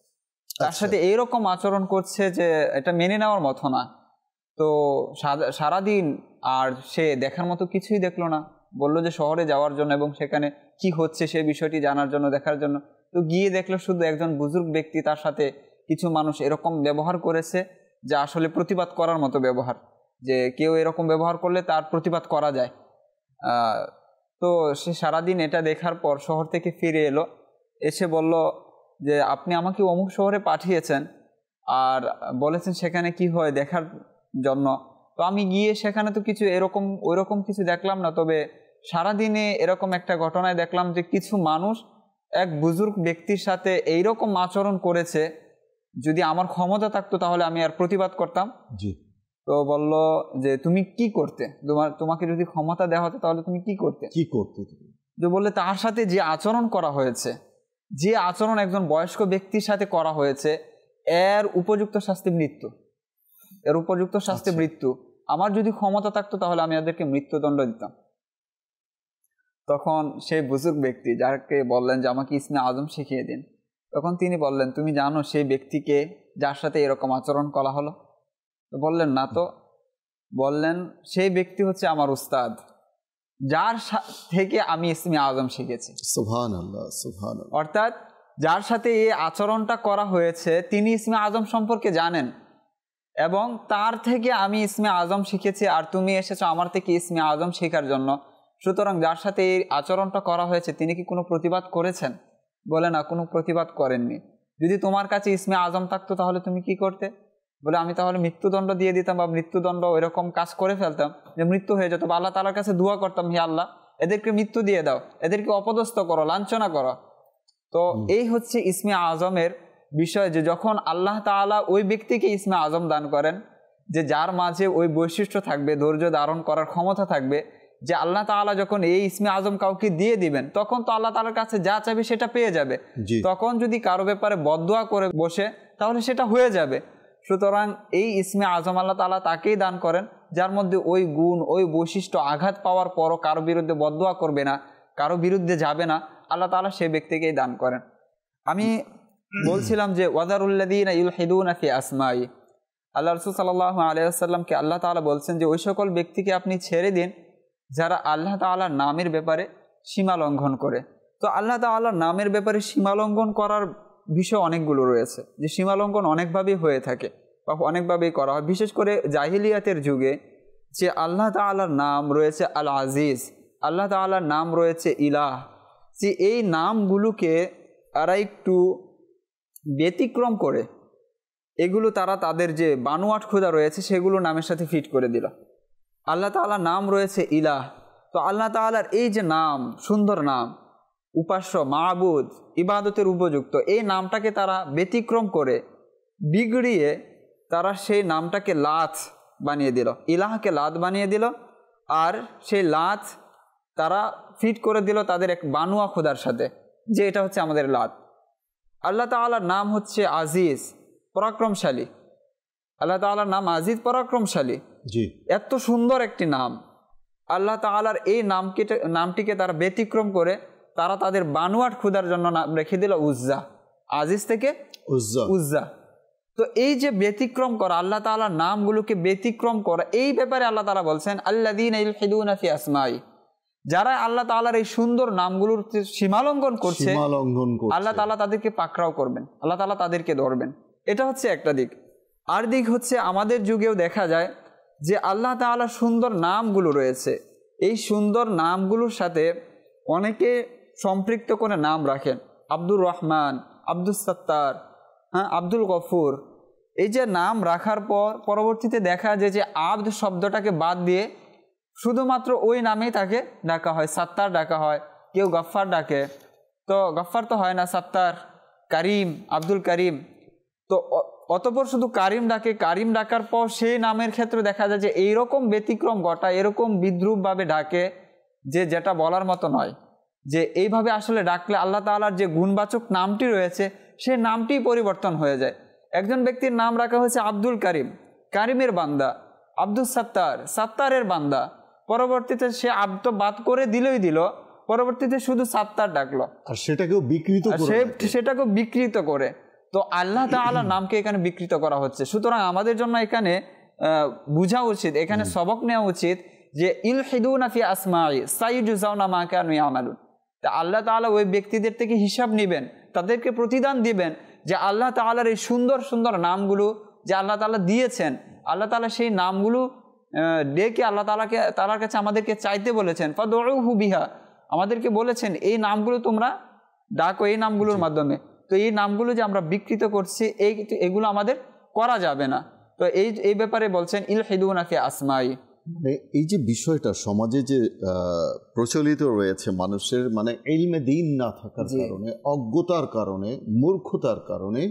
তার সাথে এইরকম আচরণ করছে যে এটা মেনে নেওয়ার মতো না। তো সারাদিন আর সে দেখার মতো কিছুই দেখলো না, বললো যে শহরে যাওয়ার জন্য এবং সেখানে কি হচ্ছে সে বিষয়টি জানার জন্য, দেখার জন্য। তো গিয়ে দেখলো শুধু একজন বুজুর্গ ব্যক্তি, তার সাথে কিছু মানুষ এরকম ব্যবহার করেছে যা আসলে প্রতিবাদ করার মতো ব্যবহার, যে কেউ এরকম ব্যবহার করলে তার প্রতিবাদ করা যায়। তো সে সারাদিন এটা দেখার পর শহর থেকে ফিরে এলো, এসে বলল যে আপনি আমাকে অমুক শহরে পাঠিয়েছেন আর বলেছেন সেখানে কি হয় দেখার জন্য। তো আমি গিয়ে সেখানে তো কিছু এরকম ওইরকম কিছু দেখলাম না, তবে সারাদিনে এরকম একটা ঘটনায় দেখলাম যে কিছু মানুষ এক বুজুর্গ ব্যক্তির সাথে এইরকম আচরণ করেছে, যদি আমার ক্ষমতা থাকতো তাহলে আমি আর প্রতিবাদ করতাম। জি। তো বলল যে তুমি কি করতে, তোমাকে যদি ক্ষমতা দেওয়া হতো তাহলে তুমি কি করতে? যে বললে তার সাথে যে আচরণ করা হয়েছে, যে আচরণ একজন বয়স্ক ব্যক্তির সাথে করা হয়েছে, এর উপযুক্ত শাস্তি মৃত্যু, এর উপযুক্ত শাস্তি মৃত্যু। আমার যদি ক্ষমতা থাকতো তাহলে আমি ওদেরকে মৃত্যুদণ্ড দিতাম। তখন সেই বুজুর্গ ব্যক্তি যাকে বললেন যে আমাকে ইসমে আজম শিখিয়ে দিন, তখন তিনি বললেন তুমি জানো সেই ব্যক্তিকে যার সাথে এরকম আচরণ করা হলো? তো বললেন না। তো বললেন সেই ব্যক্তি হচ্ছে আমার উস্তাদ, যার থেকে আমি ইসমে আজম শিখেছি। সুবহানাল্লাহ, সুবহানাল্লাহ। অর্থাৎ যার সাথে এই আচরণটা করা হয়েছে তিনি ইসমে আজম সম্পর্কে জানেন এবং তার থেকে আমি ইসমে আজম শিখেছি, আর তুমি এসেছো আমার থেকে ইসমে আজম শেখার জন্য। সুতরাং যার সাথে এই আচরণটা করা হয়েছে তিনি কি কোনো প্রতিবাদ করেছেন? বলে না, কোনো প্রতিবাদ করেননি। যদি তোমার কাছে ইসমে আজম থাকতো তাহলে তুমি কি করতে? বলে আমি তাহলে মৃত্যুদণ্ড দিয়ে দিতাম, বা মৃত্যুদণ্ড এরকম কাজ করে ফেলতাম যে মৃত্যু হয়ে যেত, বা আল্লাহ তাআলার কাছে দোয়া করতাম, হে আল্লাহ এদেরকে মৃত্যু দিয়ে দাও, এদেরকে অপদস্থ করো, লাঞ্ছনা করো। তো এই হচ্ছে ইসমে আজমের বিষয়, যে যখন আল্লাহ তাআলা ওই ব্যক্তিকে ইসমে আজম দান করেন, যে যার মাঝে ওই বৈশিষ্ট্য থাকবে, ধৈর্য ধারণ করার ক্ষমতা থাকবে, যে আল্লাহ তাআলা যখন এই ইসমে আজম কাউকে দিয়ে দিবেন তখন তো আল্লাহ তাআলার কাছে যা চাইবে সেটা পেয়ে যাবে। তখন যদি কারো ব্যাপারে বদদোয়া করে বসে তাহলে সেটা হয়ে যাবে। সুতরাং এই ইসমে আজম আল্লাহ তাআলা তাকেই দান করেন যার মধ্যে ওই গুণ, ওই বৈশিষ্ট্য আঘাত পাওয়ার পরও কারো বিরুদ্ধে বদদোয়া করবে না, কারো বিরুদ্ধে যাবে না, আল্লাহ তাআলা সেই ব্যক্তিকেই দান করেন। আমি বলছিলাম যে ওয়াদারুল্লাযীনা ইউলহিদুনা ফি আসমাই, আল্লাহ রাসূল সাল্লাল্লাহু আলাইহি ওয়াসাল্লামকে আল্লাহ তাআলা বলছেন যে ওই সকল ব্যক্তিকে আপনি ছেড়ে দিন যারা আল্লাহ তাআলার নামের ব্যাপারে সীমা লঙ্ঘন করে। তো আল্লাহ তাআলার নামের ব্যাপারে সীমা লঙ্ঘন করার বিষয় অনেকগুলো রয়েছে, যে সীমা লঙ্ঘন অনেকভাবেই হয়ে থাকে বা অনেকভাবেই করা হয়। বিশেষ করে জাহিলিয়াতের যুগে যে আল্লাহ তাআলার নাম রয়েছে আল আজিজ, আল্লাহ তাআলার নাম রয়েছে ইলাহ, যে এই নামগুলোকে তারা একটু ব্যতিক্রম করে এগুলো তারা তাদের যে বানোয়াট খোদা রয়েছে সেগুলো নামের সাথে ফিট করে দিল। আল্লাহ তাআলার নাম রয়েছে ইলাহ, তো আল্লাহ তাআলার এই যে নাম, সুন্দর নাম, উপাস্য, মাবুদ, ইবাদতের উপযুক্ত, এই নামটাকে তারা ব্যতিক্রম করে বিগড়িয়ে তারা সেই নামটাকে লাত বানিয়ে দিল, ইলাহকে লাত বানিয়ে দিল, আর সেই লাত তারা ফিট করে দিল তাদের এক বানুয়া খোদার সাথে, যে এটা হচ্ছে আমাদের লাত। আল্লাহ তাআলার নাম হচ্ছে আজিজ, পরাক্রমশালী। আল্লাহ তাআলার নাম আজিজ, পরাক্রমশালী। জি, এত সুন্দর একটি নাম। আল্লাহ তাআলার এই নামটিকে তারা ব্যতিক্রম করে তারা তাদের বানোয়াট খোদার জন্য নাম রেখে দিল উজ্জা, আজিজ থেকে উজ্জা। তো এই যে ব্যতিক্রম করা, আল্লাহ তাআলার নামগুলোকে ব্যতিক্রম করা, এই ব্যাপারে আল্লাহ তাআলা বলছেন আল্লাযীনা ইউলহিদুনা ফি আসমাই, যারা আল্লাহ তাআলার এই সুন্দর নামগুলোর সীমালঙ্ঘন করছে আল্লাহ তাআলা তাদেরকে পাকড়াও করবেন, আল্লাহ তাআলা তাদেরকে ধরবেন। এটা হচ্ছে একটা দিক। আর দিক হচ্ছে আমাদের যুগেও দেখা যায় যে আল্লাহ তাআলার সুন্দর নামগুলো রয়েছে, এই সুন্দর নামগুলোর সাথে অনেকে সম্পৃক্ত করে নাম রাখেন, আব্দুর রহমান, আব্দুল সত্তার, হ্যাঁ, আব্দুল গফুর। এই যে নাম রাখার পর পরবর্তীতে দেখা যায় যে আব্দ শব্দটাকে বাদ দিয়ে শুধুমাত্র ওই নামেই তাকে ডাকা হয়, সত্তার ডাকা হয়, কেউ গফফার ডাকে, তো গফফার তো হয় না, সত্তার, করিম, আব্দুল করিম। তো অতঃপর শুধু কারিম ডাকে, কারিম ডাকার পর সেই নামের ক্ষেত্রে দেখা যায় যে এইরকম ব্যতিক্রম ঘটায়, এরকম বিদ্রূপভাবে ডাকে যে যেটা বলার মতো নয়, যে এইভাবে আসলে ডাকলে আল্লাহ তাআলার যে গুণবাচক নামটি রয়েছে সেই নামটি পরিবর্তন হয়ে যায়। একজন ব্যক্তির নাম রাখা হয়েছে আব্দুল করিম, কারিমের বান্দা, আব্দুল সত্তার, সত্তারের বান্দা, পরবর্তীতে সে আব্দ বাদ করে দিলই দিল, পরবর্তীতে শুধু সত্তার ডাকলো, আর সেটাকেও বিকৃত করে। তো আল্লাহ তাআলার নামকে এখানে বিকৃত করা হচ্ছে। সুতরাং আমাদের জন্য এখানে বোঝা উচিত, এখানে সবক নেওয়া উচিত যে ইলহিদুনা ফি আসমাই সাইয়ুজজাউনা মা কানু ইয়ামালুন। তা আল্লাহ তাআলা ওই ব্যক্তিদের থেকে হিসাব নেবেন, তাদেরকে প্রতিদান দিবেন যে আল্লাহ তাআলার এই সুন্দর সুন্দর নামগুলো যে আল্লাহ তাআলা দিয়েছেন, আল্লাহ তাআলা সেই নামগুলো ডেকে আল্লাহ তাআলার কাছে আমাদেরকে চাইতে বলেছেন, ফাদউহু বিহা, আমাদেরকে বলেছেন এই নামগুলো তোমরা ডাকো এই নামগুলোর মাধ্যমে। তো এই নামগুলো যে আমরা বিকৃত করছি, এগুলো আমাদের করা যাবে না। তো এই ব্যাপারে বলছেন ইলহিদুনা ফি আসমাই। মানে এই যে বিষয়টা সমাজে যে প্রচলিত রয়েছে, মানুষের মানে ইলমে দ্বীন না থাকার কারণে, অজ্ঞতার কারণে, মূর্খতার কারণে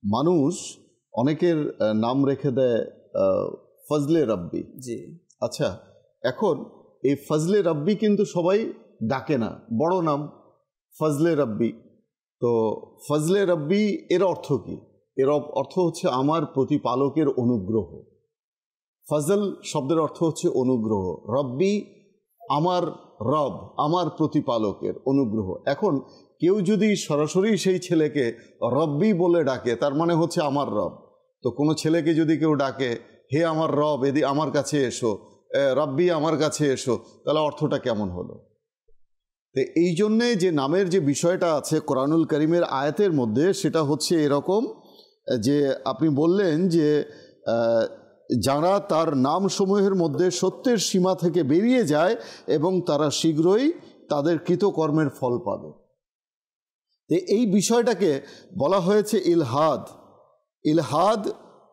মানুষ অনেকের নাম রেখে দেয় ফজলে রাব্বি। জি আচ্ছা, এখন এই ফজলে রাব্বি কিন্তু সবাই ডাকে না, বড় নাম ফজলে রাব্বি। তো ফজলে রাব্বি এর অর্থ কি? এর অর্থ হচ্ছে আমার প্রতিপালকের অনুগ্রহ। ফজল শব্দের অর্থ হচ্ছে অনুগ্রহ, রব্বি আমার রব, আমার প্রতিপালকের অনুগ্রহ। এখন কেউ যদি সরাসরি সেই ছেলেকে রব্বি বলে ডাকে, তার মানে হচ্ছে আমার রব। তো কোনো ছেলেকে যদি কেউ ডাকে, হে আমার রব, আমার কাছে এসো, রব্বি আমার কাছে এসো, তাহলে অর্থটা কেমন হলো? তো এই জন্যে যে নামের যে বিষয়টা আছে কোরআনুল কারীমের আয়াতের মধ্যে, সেটা হচ্ছে এরকম যে আপনি বললেন যে যারা তার নামসমূহের মধ্যে সত্যের সীমা থেকে বেরিয়ে যায় এবং তারা শীঘ্রই তাদের কৃতকর্মের ফল পাবে। এই বিষয়টাকে বলা হয়েছে ইলহাদ। ইলহাদ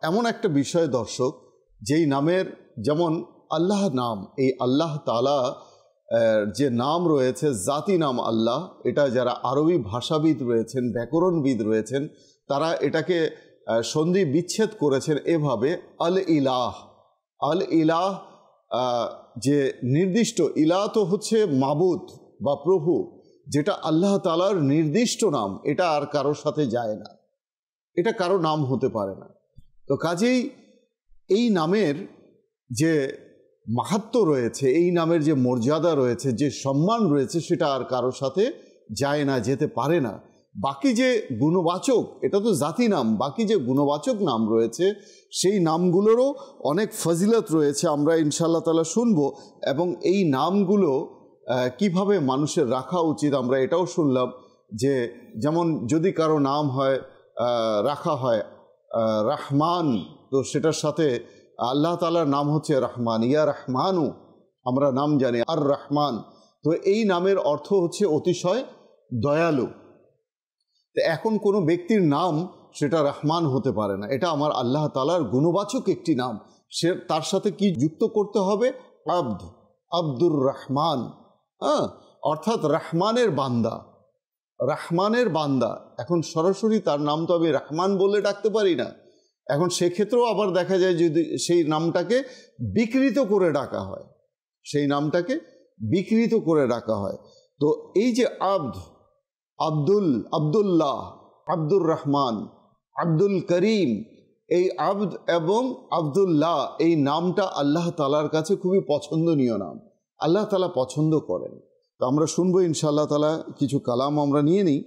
এমন একটা বিষয় দর্শক, যেই নামের, যেমন আল্লাহ নাম, এই আল্লাহ তাআলা যে নাম রয়েছে, জাতি নাম আল্লাহ, এটা যারা আরবি ভাষাবিদ রয়েছেন, ব্যাকরণবিদ রয়েছেন, তারা এটাকে সন্ধি বিচ্ছেদ করেছেন এভাবে, আল ইলাহ। আল ইলাহ যে নির্দিষ্ট, ইলাহ তো হচ্ছে মাবুদ বা প্রভু, যেটা আল্লাহ তাআলার নির্দিষ্ট নাম, এটা আর কারোর সাথে যায় না, এটা কারো নাম হতে পারে না। তো কাজেই এই নামের যে মাহাত্ম্য রয়েছে, এই নামের যে মর্যাদা রয়েছে, যে সম্মান রয়েছে, সেটা আর কারোর সাথে যায় না, যেতে পারে না। বাকি যে গুণবাচক, এটা তো জাতি নাম, বাকি যে গুণবাচক নাম রয়েছে সেই নামগুলোরও অনেক ফজিলত রয়েছে, আমরা ইনশাআল্লাহ তাআলা শুনবো। এবং এই নামগুলো কিভাবে মানুষের রাখা উচিত আমরা এটাও শুনলাম, যে যেমন যদি কারো নাম হয় রাখা হয় রহমান, তো সেটার সাথে আল্লাহ তাআলার নাম হচ্ছে রহমান, ইয়া রহমানু, আমরা নাম জানি আর রহমান। তো এই নামের অর্থ হচ্ছে অতিশয় দয়ালু। তো এখন কোনো ব্যক্তির নাম সেটা রহমান হতে পারে না, এটা আমার আল্লাহ তাআলার গুণবাচক একটি নাম, সে তার সাথে কি যুক্ত করতে হবে? আব্দ, আব্দুর রহমান, অর্থাৎ রহমানের বান্দা, রহমানের বান্দা। এখন সরাসরি তার নাম তো আমি রহমান বলে ডাকতে পারি না। এখন সেক্ষেত্রেও আবার দেখা যায় যদি সেই নামটাকে বিকৃত করে ডাকা হয়, সেই নামটাকে বিকৃত করে ডাকা হয়। তো এই যে আব্দ, আব্দুল, আব্দুল্লাহ, আব্দুর রহমান, আব্দুল করিম, এই আব্দ এবং আব্দুল্লাহ, এই নামটা আল্লাহ তাআলার কাছে খুবই পছন্দনীয় নাম, আল্লাহ তাআলা পছন্দ করেন। তো আমরা শুনবো ইনশাআল্লাহ তাআলা কিছু কালাম আমরা নিয়ে নিই,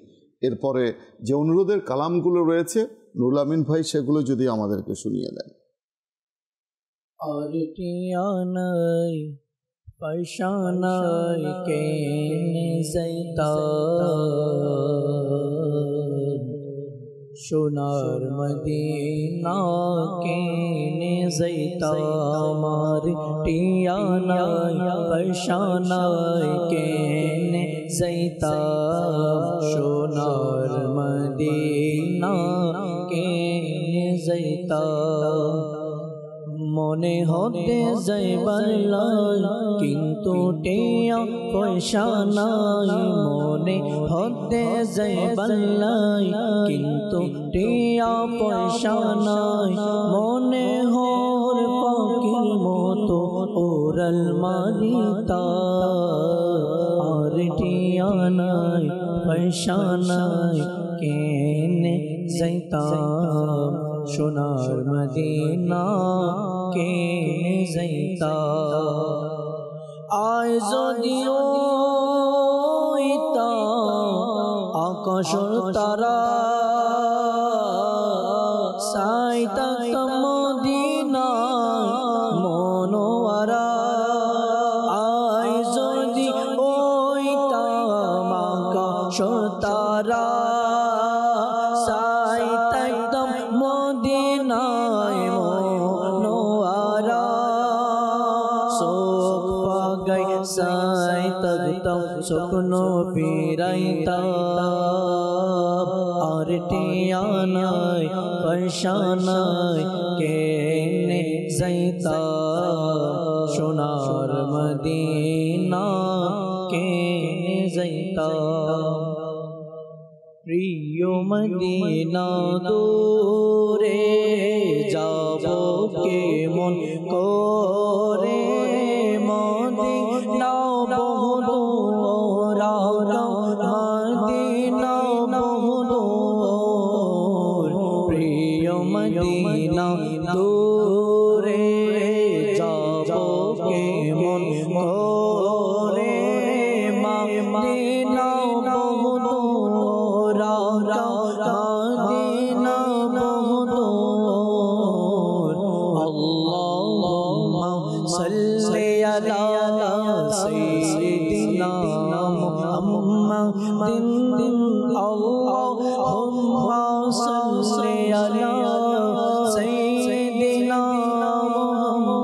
এরপরে যে অনুরোধের কালামগুলো রয়েছে নুরুল আমিন ভাই সেগুলো যদি আমাদেরকে শুনিয়ে দেন। पशानाय के ज़ैतान সোনার মদিনা কেনে যাইতামার টিয়ানাই পশানাই কেনে যাইতাম সোনার মদিনা কেনে যাইতাম মনে হতে যাইবার কিন্তু টিয়া পয়সা নাই মনে হতে যাইবার কিন্তু টিয়া পয়সা নাই মনে হর পাখির মতো ওরাল মারিতা আর টিয়া নাই পয়সা নাই কেনে যাইতাম সোনার মদিনা কেনে যাইতাম আয় যদিও আকাশ তারা সাইতাম মদিনা মনোয়ারা আয় যদি ওইতাম আকাশ তারা সাইতাম মদিনায় মনোয়ারা সোক পাগাই সাইতাম স্বপ্ন পিরাইতাম আর টিয়ানাই পয়সানাই কেনে যাইতাম সোনার মদিনা কেনে যাইতাম প্রিয় মদিনা দূরে যাব কেমন করে মদিনা বহুদূর মদিনা বহুদূর প্রিয় মদিনা দূরে যাব কেমন করে মদিনা বহুদূর মদিনা বহুদূর আল্লাহুম্মা সাল্লি আলা সাইয়্যিদিনা মুহাম্মাদিন আল্লাহুম্মা সাল্লি আলা সাইয়্যিদিনা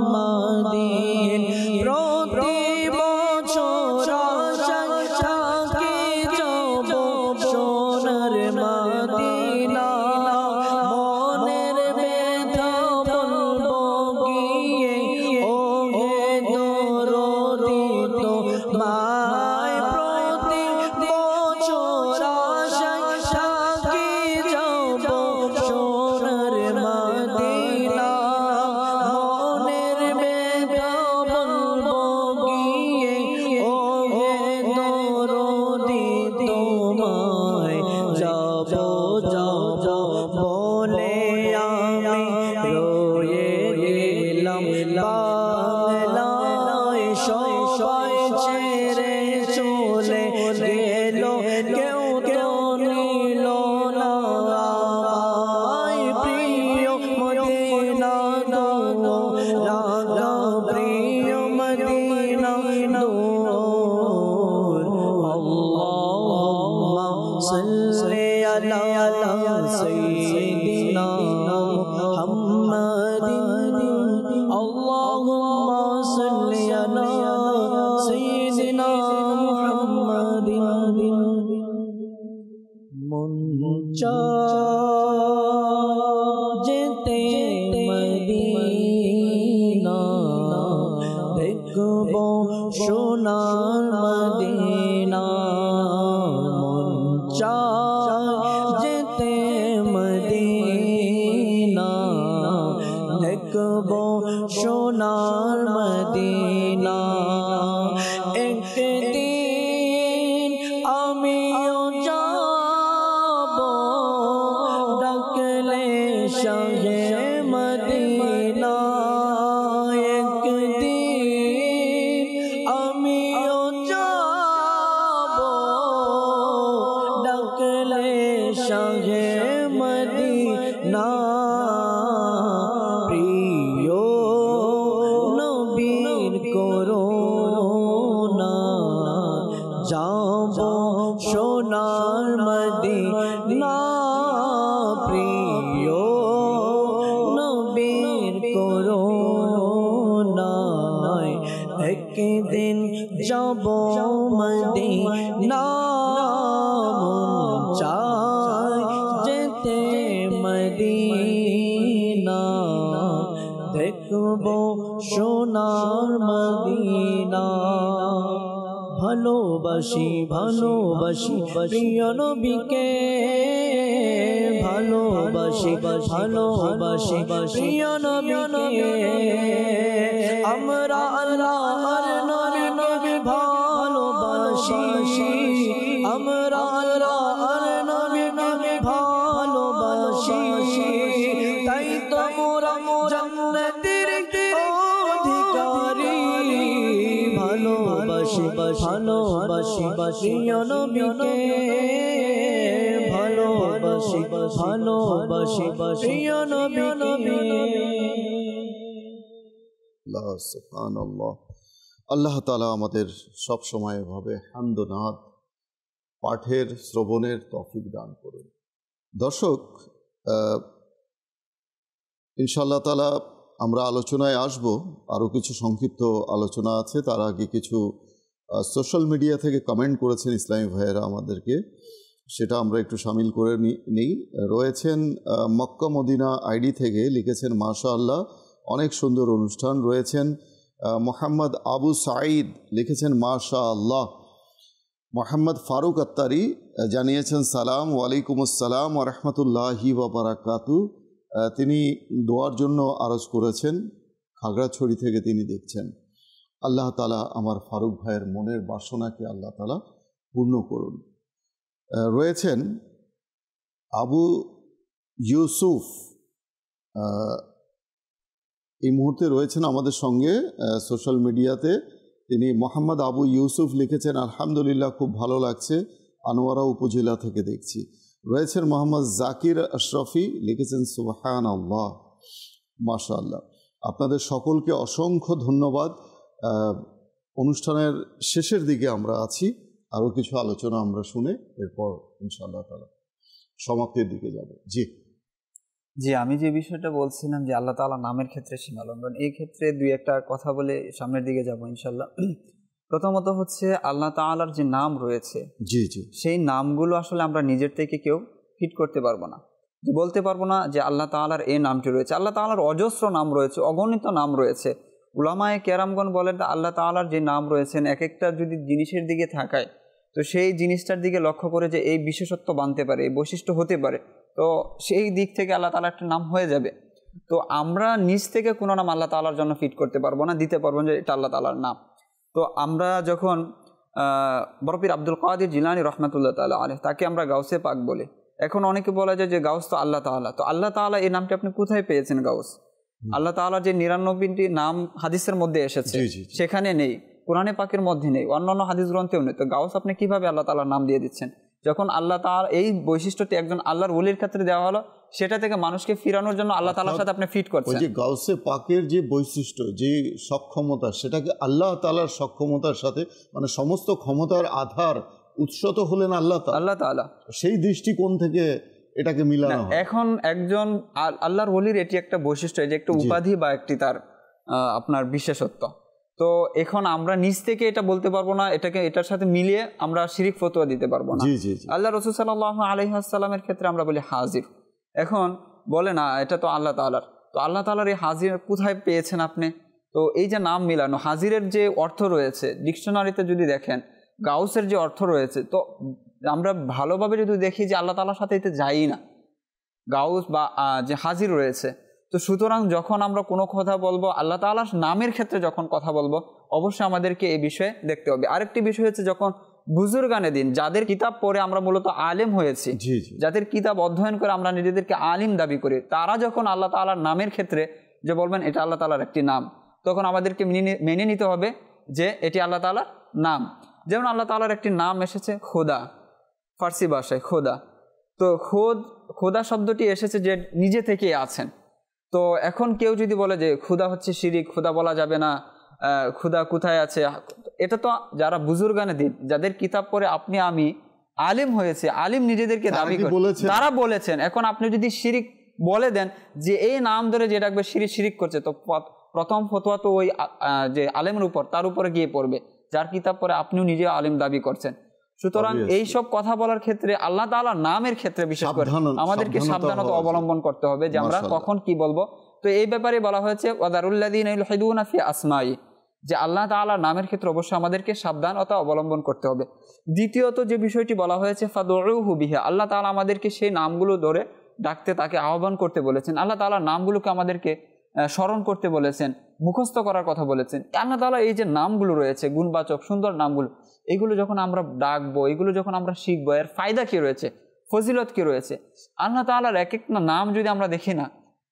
মুহাম্মাদিন প্রতি বছর আশায় থাকি যাব সোনার মদিনা মনের ব্যথা বলবো গিয়ে ও হে দরদি তোমায় প্রতি বছর আশায় থাকি যাব সোনার মদিনা মনের ব্যথা বলবো গিয়ে ও হে দরদি তোমায় যাব যাব বলে আমি রয়ে গেলাম বাংলায় সবাই ছেড়ে চলে গেল কেউ তো নিল না আমায় প্রিয় মদিনা দো রাগা প্রিয় মদিনা দো আল্লাহুম্মা সাল্লি আলা সাইয়্যিদিনা মুহাম্মাদিন আল্লাহুম্মা সাল্লি আলা সাইয়্যিদিনা মুহাম্মাদিন মন যেতে মদিনা দেখব সোনার মদিনা মন যেতে মদিনা দেখব সোনার মদিনা একদিন আমিও যাব ডাকলে শাহে মদিনা একদিন আমিও যাব ডাকলে শাহে মদিনা প্রিয় নবীর করোনা যাব সোনার মদিনা প্রিয় যাব মদিনা মন চায় যেতে মদিনা দেখব সোনার মদিনা ভালোবাসি ভালোবাসি প্রিয় নবীকে ভালোবাসি ভালোবাসি প্রিয় নবীকে আমরা আল্লাহর নবীকে ভালোবাসি আমরা আল্লাহর নবীকে ভালোবাসি তাই তো মোরা জান্নাতের অধিকারী ভালোবাসি ভালোবাসি প্রিয় নবীকে ভালোবাসি ভালোবাসি প্রিয় নবীকে। সুবহানাল্লাহ। আল্লাহ তাআলা আমাদের সব সময় এভাবে হামদনাদ পাঠের শ্রবণের তৌফিক দান করুন। দর্শক, ইনশাআল্লাহ তাআলা আমরা আলোচনায় আসব। আরও কিছু সংক্ষিপ্ত আলোচনা আছে, তার আগে কিছু সোশ্যাল মিডিয়া থেকে কমেন্ট করেছেন ইসলামী ভাইয়েরা আমাদেরকে, সেটা আমরা একটু শামিল করে নিই। রয়েছেন মক্কা মদিনা আইডি থেকে লিখেছেন মাশাআল্লাহ অনেক সুন্দর অনুষ্ঠান। রয়েছেন মোহাম্মদ আবু সাঈদ লিখেছেন মাশাআল্লাহ। মোহাম্মদ ফারুক আত্তারি জানিয়েছেন সালাম ওয়ালাইকুম আসসালাম ওয়া রাহমাতুল্লাহি ওয়া বারাকাতু। তিনি দোয়ার জন্য আরজ করেছেন, খাগড়াছড়ি থেকে তিনি দেখছেন। আল্লাহ তাআলা আমার ফারুক ভাইয়ের মনের বাসনাকে আল্লাহ তাআলা পূর্ণ করুন। রয়েছেন আবু ইউসুফ, এই মুহূর্তে রয়েছেন আমাদের সঙ্গে সোশ্যাল মিডিয়াতে। তিনি মোহাম্মদ আবু ইউসুফ লিখেছেন আলহামদুলিল্লাহ খুব ভালো লাগছে, আনোয়ারা উপজেলা থেকে দেখছি। রয়েছেন মোহাম্মদ জাকির আশরাফি লিখেছেন সুবহানাল্লাহ মাশাআল্লাহ। আপনাদের সকলকে অসংখ্য ধন্যবাদ। অনুষ্ঠানের শেষের দিকে আমরা আছি, আরও কিছু আলোচনা আমরা শুনে এরপর ইনশাআল্লাহ তাআলা সমাপ্তির দিকে যাব। জি, আমি যে বিষয়টা বলছিলাম যে আল্লাহ তাআলা নামের ক্ষেত্রে সীমালঙ্ঘন, এই ক্ষেত্রে দুই একটা কথা বলে সামনের দিকে যাব ইনশাআল্লাহ। প্রথমত হচ্ছে আল্লাহ তাআলার যে নাম রয়েছে, জি জি, সেই নামগুলো আসলে আমরা নিজের থেকে কেউ ফিট করতে পারবো না, বলতে পারবো না যে আল্লাহ তাআলার এই নামটি রয়েছে। আল্লাহ তাআলার অজস্র নাম রয়েছে, অগণিত নাম রয়েছে। উলামায়ে কেরামগণ বলেন আল্লাহ তাআলার যে নাম রয়েছেন এক একটা যদি জিনিসের দিকে থাকায়, তো সেই জিনিসটার দিকে লক্ষ্য করে যে এই বিশেষত্ব বানতে পারে, এই বৈশিষ্ট্য হতে পারে, তো সেই দিক থেকে আল্লাহ তাআলার একটা নাম হয়ে যাবে। তো আমরা নিজ থেকে কোনো নাম আল্লাহ তাআলার জন্য ফিট করতে পারবো না, দিতে পারবো না যে এটা আল্লাহ তাআলার নাম। তো আমরা যখন বরপীর আব্দুল কাদির জিলানী রহমাতুল্লাহ তাআলা আলাইহি, তাকে আমরা গাউসে পাক বলি। এখন অনেকে বলা যায় যে গাউস তো আল্লাহ তাআলা, তো আল্লাহ তাআলা এই নামটি আপনি কোথায় পেয়েছেন? গাউস আল্লাহ তাআলার যে 99টি নাম হাদিসের মধ্যে এসেছে সেখানে নেই, কোরআনে পাকের মধ্যে নেই, অন্যান্য হাদিস গ্রন্থেও নেই। তো গাউস আপনি কিভাবে আল্লাহ তাআলার নাম দিয়ে দিচ্ছেন? যখন আল্লাহ তাআলা এই বৈশিষ্ট্যটি একজন আল্লাহর ওলির ক্ষেত্রে দেওয়া হলো, সেটা থেকে মানুষকে ফিরানোর জন্য আল্লাহ তাআলার সাথে আপনি ফিট করছেন। যে গাউসে পাকের যে বৈশিষ্ট্য, যে সক্ষমতা, সেটাকে আল্লাহ তাআলার সক্ষমতার সাথে, মানে সমস্ত ক্ষমতার আধার উৎস তো হলেন আল্লাহ তাআলা। সেই দৃষ্টিকোণ থেকে এটাকে মিলানো হয়। এখন একজন আল্লাহর ওলির এটি একটা বৈশিষ্ট্য, যে একটা উপাধি বা একটি তার আপনার বিশেষত্ব। তো এখন আমরা নিজ থেকে এটা বলতে পারবো না, এটার সাথে মিলিয়ে আমরা শিরিক ফতোয়া দিতে পারবো না। আল্লাহ রাসূল সাল্লাল্লাহু আলাইহি ওয়াসাল্লামের ক্ষেত্রে আমরা বলি হাজির। এখন বলে না এটা তো আল্লাহ তাআলার, তো আল্লাহ তাআলার এই হাজির কোথায় পেয়েছেন আপনি? তো এই যে নাম মিলানো, হাজিরের যে অর্থ রয়েছে ডিকশনারিতে যদি দেখেন, গাউসের যে অর্থ রয়েছে, তো আমরা ভালোভাবে যদি দেখি যে আল্লাহ তাআলার সাথে এতে যাই না, গাউস বা যে হাজির রয়েছে। তো সুতরাং যখন আমরা কোনো কথা বলবো আল্লাহ তাআলার নামের ক্ষেত্রে, যখন কথা বলবো অবশ্যই আমাদেরকে এই বিষয়ে দেখতে হবে। আরেকটি বিষয় হচ্ছে যখন বুজুর্গানে দিন, যাদের কিতাব পড়ে আমরা মূলত আলেম হয়েছি, যাদের কিতাব অধ্যয়ন করে আমরা নিজেদেরকে আলিম দাবি করি, তারা যখন আল্লাহ তাআলার নামের ক্ষেত্রে যে বলবেন এটা আল্লাহ তাআলার একটি নাম, তখন আমাদেরকে মেনে নিতে হবে যে এটি আল্লাহ তাআলার নাম। যেমন আল্লাহ তাআলার একটি নাম এসেছে খোদা, ফার্সি ভাষায় খোদা। তো খোদা শব্দটি এসেছে যে নিজে থেকে আছেন। তো এখন কেউ যদি বলে যে খোদা হচ্ছে শিরিক, খোদা বলা যাবে না, খোদা কোথায় আছে, এটা তো যারা বুজুর্গানে দিন, যাদের কিতাব পড়ে আপনি আমি আলিম হয়েছে, আলিম নিজেদেরকে দাবি করে, তারা বলেছেন। এখন আপনি যদি শিরিক বলে দেন যে এই নাম ধরে যে ডাকবে শিরিক করছে, তো প্রথম ফতোয়া তো ওই যে আলেমের উপর, তার উপরে গিয়ে পড়বে যার কিতাব পড়ে আপনিও নিজে আলিম দাবি করছেন। সুতরাং এই সব কথা বলার ক্ষেত্রে আল্লাহ তাআলার নামের ক্ষেত্রে বিশেষ করে আমাদেরকে সাবধানতা অবলম্বন করতে হবে যে আমরা কখন কি বলবো। তো এই ব্যাপারে বলা হয়েছে ওয়াদারুল্লাযীনা ইউলহিদুনা ফি আসমাই, যে আল্লাহ তাআলার নামের ক্ষেত্রে অবশ্যই আমাদেরকে সাবধানতা অবলম্বন করতে হবে। দ্বিতীয়ত যে বিষয়টি বলা হয়েছে ফাদউহু বিহা, আল্লাহ তাআলা আমাদেরকে সেই নামগুলো ধরে ডাকতে, তাকে আহ্বান করতে বলেছেন। আল্লাহ তাআলার নামগুলোকে আমাদেরকে স্মরণ করতে বলেছেন, মুখস্থ করার কথা বলেছেন। আল্লাহ তাআলা এই যে নামগুলো রয়েছে গুণবাচক সুন্দর নামগুলো, এগুলো যখন আমরা ডাকবো, এগুলো যখন আমরা শিখবো, এর ফায়দা কি রয়েছে, ফজিলত কি রয়েছে। আল্লাহ তাআলার এক একটা নাম যদি আমরা দেখি না,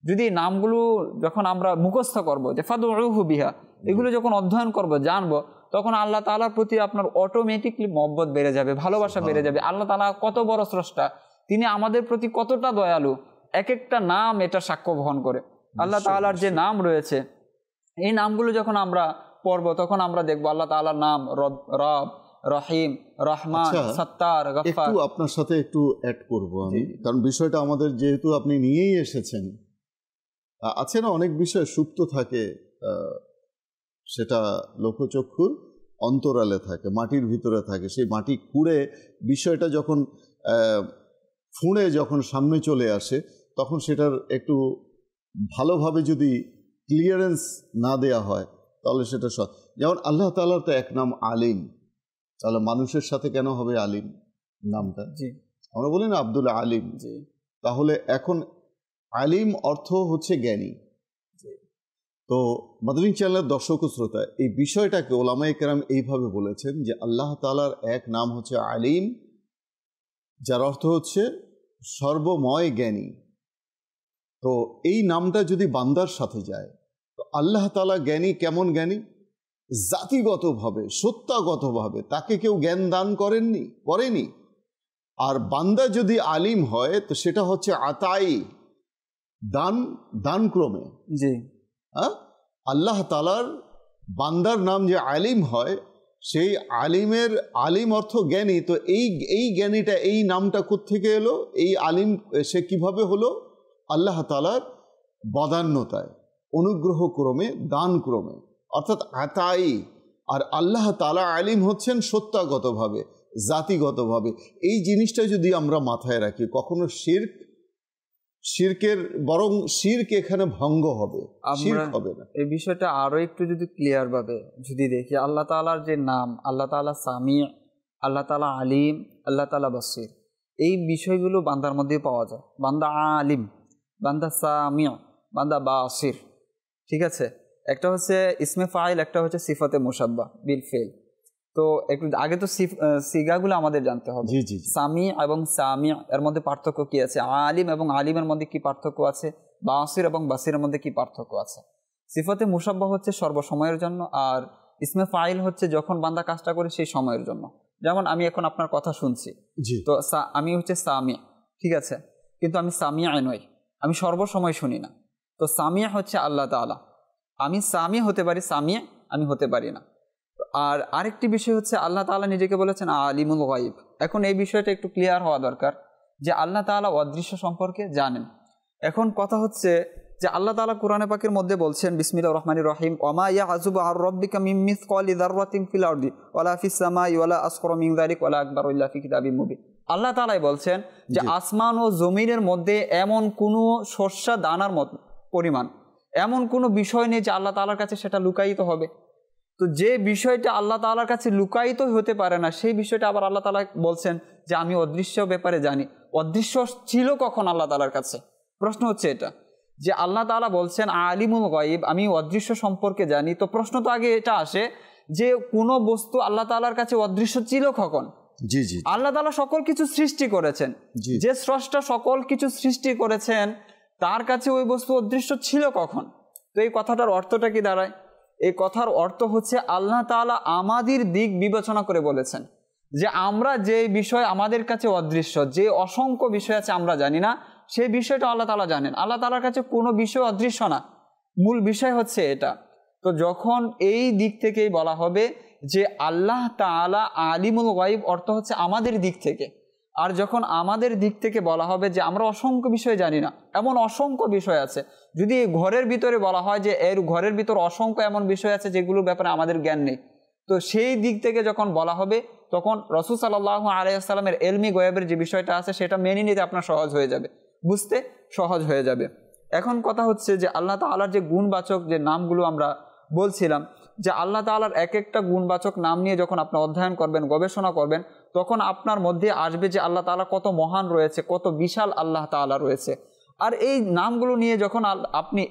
যদি এই নামগুলো যখন আমরা মুখস্থ করবো, যে ফাদউহু বিহা, এগুলো যখন অধ্যয়ন করব, জানবো, তখন আল্লাহ তাআলার প্রতি আপনার অটোমেটিকলি মহব্বত বেড়ে যাবে, ভালোবাসা বেড়ে যাবে। আল্লাহ তাআলা কত বড় স্রষ্টা, তিনি আমাদের প্রতি কতটা দয়ালু, এক একটা নাম এটা সাক্ষ্য বহন করে। আল্লাহ তাআলার যে নাম রয়েছে, এই নামগুলো যখন আমরা পড়ব, তখন আমরা দেখবো আল্লাহ তাআলার নাম রব, রহিম, রহমান, সত্তার, গফফার। একটু আপনার সাথে একটু অ্যাড করব আমি, কারণ বিষয়টা আমাদের যেহেতু আপনি নিয়েই এসেছেন, আছে না অনেক বিষয় সুপ্ত থাকে, সেটা লোকচক্ষুর অন্তরালে থাকে, মাটির ভিতরে থাকে। সেই মাটি খুঁড়ে বিষয়টা যখন ফুঁড়ে যখন সামনে চলে আসে, তখন সেটার একটু ভালোভাবে যদি ক্লিয়ারেন্স না দেয়া হয়, তাহলে সেটা যেমন আল্লাহ তাআলার তো এক নাম আলিম, তাহলে মানুষের সাথে কেন হবে আলিম নামটা? আমরা বলি না আব্দুল আলিম, তাহলে এখন আলিম অর্থ হচ্ছে জ্ঞানী। তো মাদানী চ্যানেলের দর্শক শ্রোতা, এই বিষয়টাকে ওলামায়ে কেরাম এইভাবে বলেছেন যে আল্লাহ তাআলার এক নাম হচ্ছে আলিম, যার অর্থ হচ্ছে সর্বময় জ্ঞানী। তো এই নামটা যদি বান্দার সাথে যায়, তো আল্লাহ তাআলা জ্ঞানী। কেমন জ্ঞানী? জাতিগতভাবে, সত্তাগতভাবে তাকে কেউ জ্ঞান দান করেনি। আর বান্দা যদি আলিম হয়, তো সেটা হচ্ছে আতাই, দান ক্রমে। জি, আল্লাহ তাআলার বান্দার নাম যে আলিম হয়, সেই আলিমের, আলিম অর্থ জ্ঞানী। তো এই জ্ঞানীটা, এই নামটা কোত্থেকে এলো? এই আলিম সে কিভাবে হলো? আল্লাহ তাআলার বদান্যতায়, অনুগ্রহ ক্রমে, দান ক্রমে, অর্থাৎ আতাই। আর আল্লাহ তাআলা আলিম হচ্ছেন সত্তাগতভাবে, জাতিগতভাবে। এই জিনিসটা যদি আমরা মাথায় রাখি, কখনো শিরকের বরং শিরক এখানে ভঙ্গ হবে, শিরক হবে না। এই বিষয়টা আরো একটু যদি ক্লিয়ার ভাবে যদি দেখি, আল্লাহ তাআলার যে নাম, আল্লাহ তাআলা সামি, আল্লাহ তাআলা আলিম, আল্লাহ তাআলা বসির, এই বিষয়গুলো বান্দার মধ্যে পাওয়া যায়। বান্দা আলিম, বান্দা সামি, বান্দা বাসির। ঠিক আছে, একটা হচ্ছে ইসমে ফাইল, একটা হচ্ছে সিফাতে মুশাব্বাহ বিল ফেল। তো একটু আগে তো সিগাগুলো আমাদের জানতে হবে। সামি এবং সামি এর মধ্যে পার্থক্য কি আছে, আলিম এবং আলিমের মধ্যে কি পার্থক্য আছে, বাসির এবং বাসিরের মধ্যে কি পার্থক্য আছে। সিফাতে মুশাব্বাহ হচ্ছে সর্বসময়ের জন্য, আর ইসমে ফাইল হচ্ছে যখন বান্দা কাজটা করে সেই সময়ের জন্য। যেমন আমি এখন আপনার কথা শুনছি, তো আমি হচ্ছে সামি, ঠিক আছে, কিন্তু আমি সামিয়া নই, আমি সর্বসময় শুনি না। তো সামিয়া হচ্ছে আল্লাহ তাআলা, আমি সামি হতে পারি, সামিয়া আমি হতে পারি না। আর আরেকটি বিষয় হচ্ছে আল্লাহ তাআলা নিজেকে বলেছেন আলিমুল গায়ব। এখন এই বিষয়টা একটু ক্লিয়ার হওয়া দরকার যে আল্লাহ তাআলা অদৃশ্য সম্পর্কে জানেন। এখন কথা হচ্ছে যে আল্লাহ তাআলা কোরআনে পাকের মধ্যে বলছেন বিসমিল্লাহির রহমানির রহিম, ওয়া ইয়াযুবু আর রাব্বিকা মিন মিসকালি যাররাতিন ফিল আরদি ওয়ালা ফিস সামাই ওয়ালা আসগরু মিন যালিক ওয়ালা আকবারু ইল্লা ফি কিতাবিম মুবিন। আল্লাহ তাআলাই বলছেন যে আসমান ও জমিনের মধ্যে এমন কোনো সরষা দানার মত পরিমাণ, এমন কোনো বিষয় নেই যে আল্লাহ তাআলার কাছে সেটা লুকায়িত হবে। তো যে বিষয়টা আল্লাহ তাআলার কাছে লুকায়িত হতে পারে না, সেই বিষয়টা আবার আল্লাহ তাআলা বলছেন যে আমি অদৃশ্য ব্যাপারে জানি। অদৃশ্য ছিল কখন আল্লাহ তাআলার কাছে? প্রশ্ন হচ্ছে এটা যে আল্লাহ তাআলা বলছেন আলিমুল গায়ব, আমি অদৃশ্য সম্পর্কে জানি। তো প্রশ্ন তো আগে এটা আসে যে কোনো বস্তু আল্লাহ তাআলার কাছে অদৃশ্য ছিল কখন? আল্লাহ তাআলা সকল কিছু সৃষ্টি করেছেন, যে স্রষ্টা সকল কিছু সৃষ্টি করেছেন তার কাছে ওই বস্তু অদৃশ্য ছিল কখন? তো এই কথাটার অর্থটা কি দাঁড়ায়? এই কথার অর্থ হচ্ছে আল্লাহ তাআলা আমাদের দিক বিবেচনা করে বলেছেন যে আমরা যে বিষয় আমাদের কাছে অদৃশ্য, যে অসংখ্য বিষয় আছে আমরা জানি না, সেই বিষয়টা আল্লাহ তাআলা জানেন। আল্লাহ তাআলার কাছে কোনো বিষয় অদৃশ্য না, মূল বিষয় হচ্ছে এটা। তো যখন এই দিক থেকেই বলা হবে যে আল্লাহ তাআলা আলিমুল গায়ব, অর্থ হচ্ছে আমাদের দিক থেকে। আর যখন আমাদের দিক থেকে বলা হবে যে আমরা অসংখ্য বিষয় জানি না, এমন অসংখ্য বিষয় আছে। যদি ঘরের ভিতরে বলা হয় যে এর ঘরের ভিতর অসংখ্য এমন বিষয় আছে যেগুলোর ব্যাপারে আমাদের জ্ঞান নেই, তো সেই দিক থেকে যখন বলা হবে তখন রাসূল সাল্লাল্লাহু আলাইহি ওয়াসাল্লামের ইলমি গায়বের যে বিষয়টা আছে সেটা মেনে নিতে আপনার সহজ হয়ে যাবে, বুঝতে সহজ হয়ে যাবে। এখন কথা হচ্ছে যে আল্লাহ তাআলার যে গুণবাচক যে নামগুলো আমরা বলছিলাম, যে আল্লাহ তাআলার এক একটা গুণবাচক নাম নিয়ে যখন আপনি অধ্যয়ন করবেন, গবেষণা করবেন, তখন আপনার মধ্যে আসবে যে আল্লাহ তাআলা কত মহান রয়েছে, কত বিশাল আল্লাহ তাআলা রয়েছে। আর এই নামগুলো নিয়ে যখন আপনি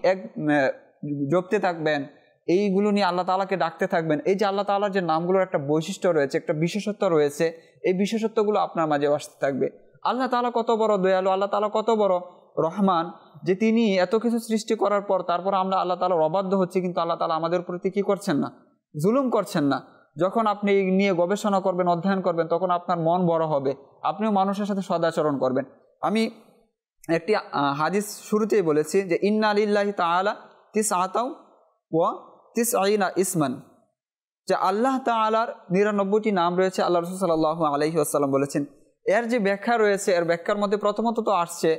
জপতে থাকবেন, এইগুলো নিয়ে আল্লাহ তাআলাকে ডাকতে থাকবেন, এই যে আল্লাহ তাআলার যে নামগুলোর একটা বৈশিষ্ট্য রয়েছে, একটা বিশেষত্ব রয়েছে, এই বিশেষত্বগুলো আপনার মাঝে আসতে থাকবে। আল্লাহ তাআলা কত বড় দয়ালু, আল্লাহ তাআলা কত বড় রহমান, যে তিনি এত কিছু সৃষ্টি করার পর তারপর আমরা আল্লাহ তাআলার অবাধ্য হচ্ছি, কিন্তু আল্লাহ তাআলা আমাদের প্রতি কি করছেন না, জুলুম করছেন না। যখন আপনি এই নিয়ে গবেষণা করবেন, অধ্যয়ন করবেন, তখন আপনার মন বড় হবে, আপনিও মানুষের সাথে সদাচরণ করবেন। আমি একটি হাদিস শুরুতেই বলেছি যে ইন্না লিল্লাহি তাআলা তিসআতাও ওয়া তিসঈনা ইসমান, যে আল্লাহ তাআলার 99টি নাম রয়েছে। আল্লাহ রাসূল সাল্লাল্লাহু আলাইহি ওয়াসাল্লাম বলেছেন। এর যে ব্যাখ্যা রয়েছে, এর ব্যাখ্যার মধ্যে প্রথমত তো আসছে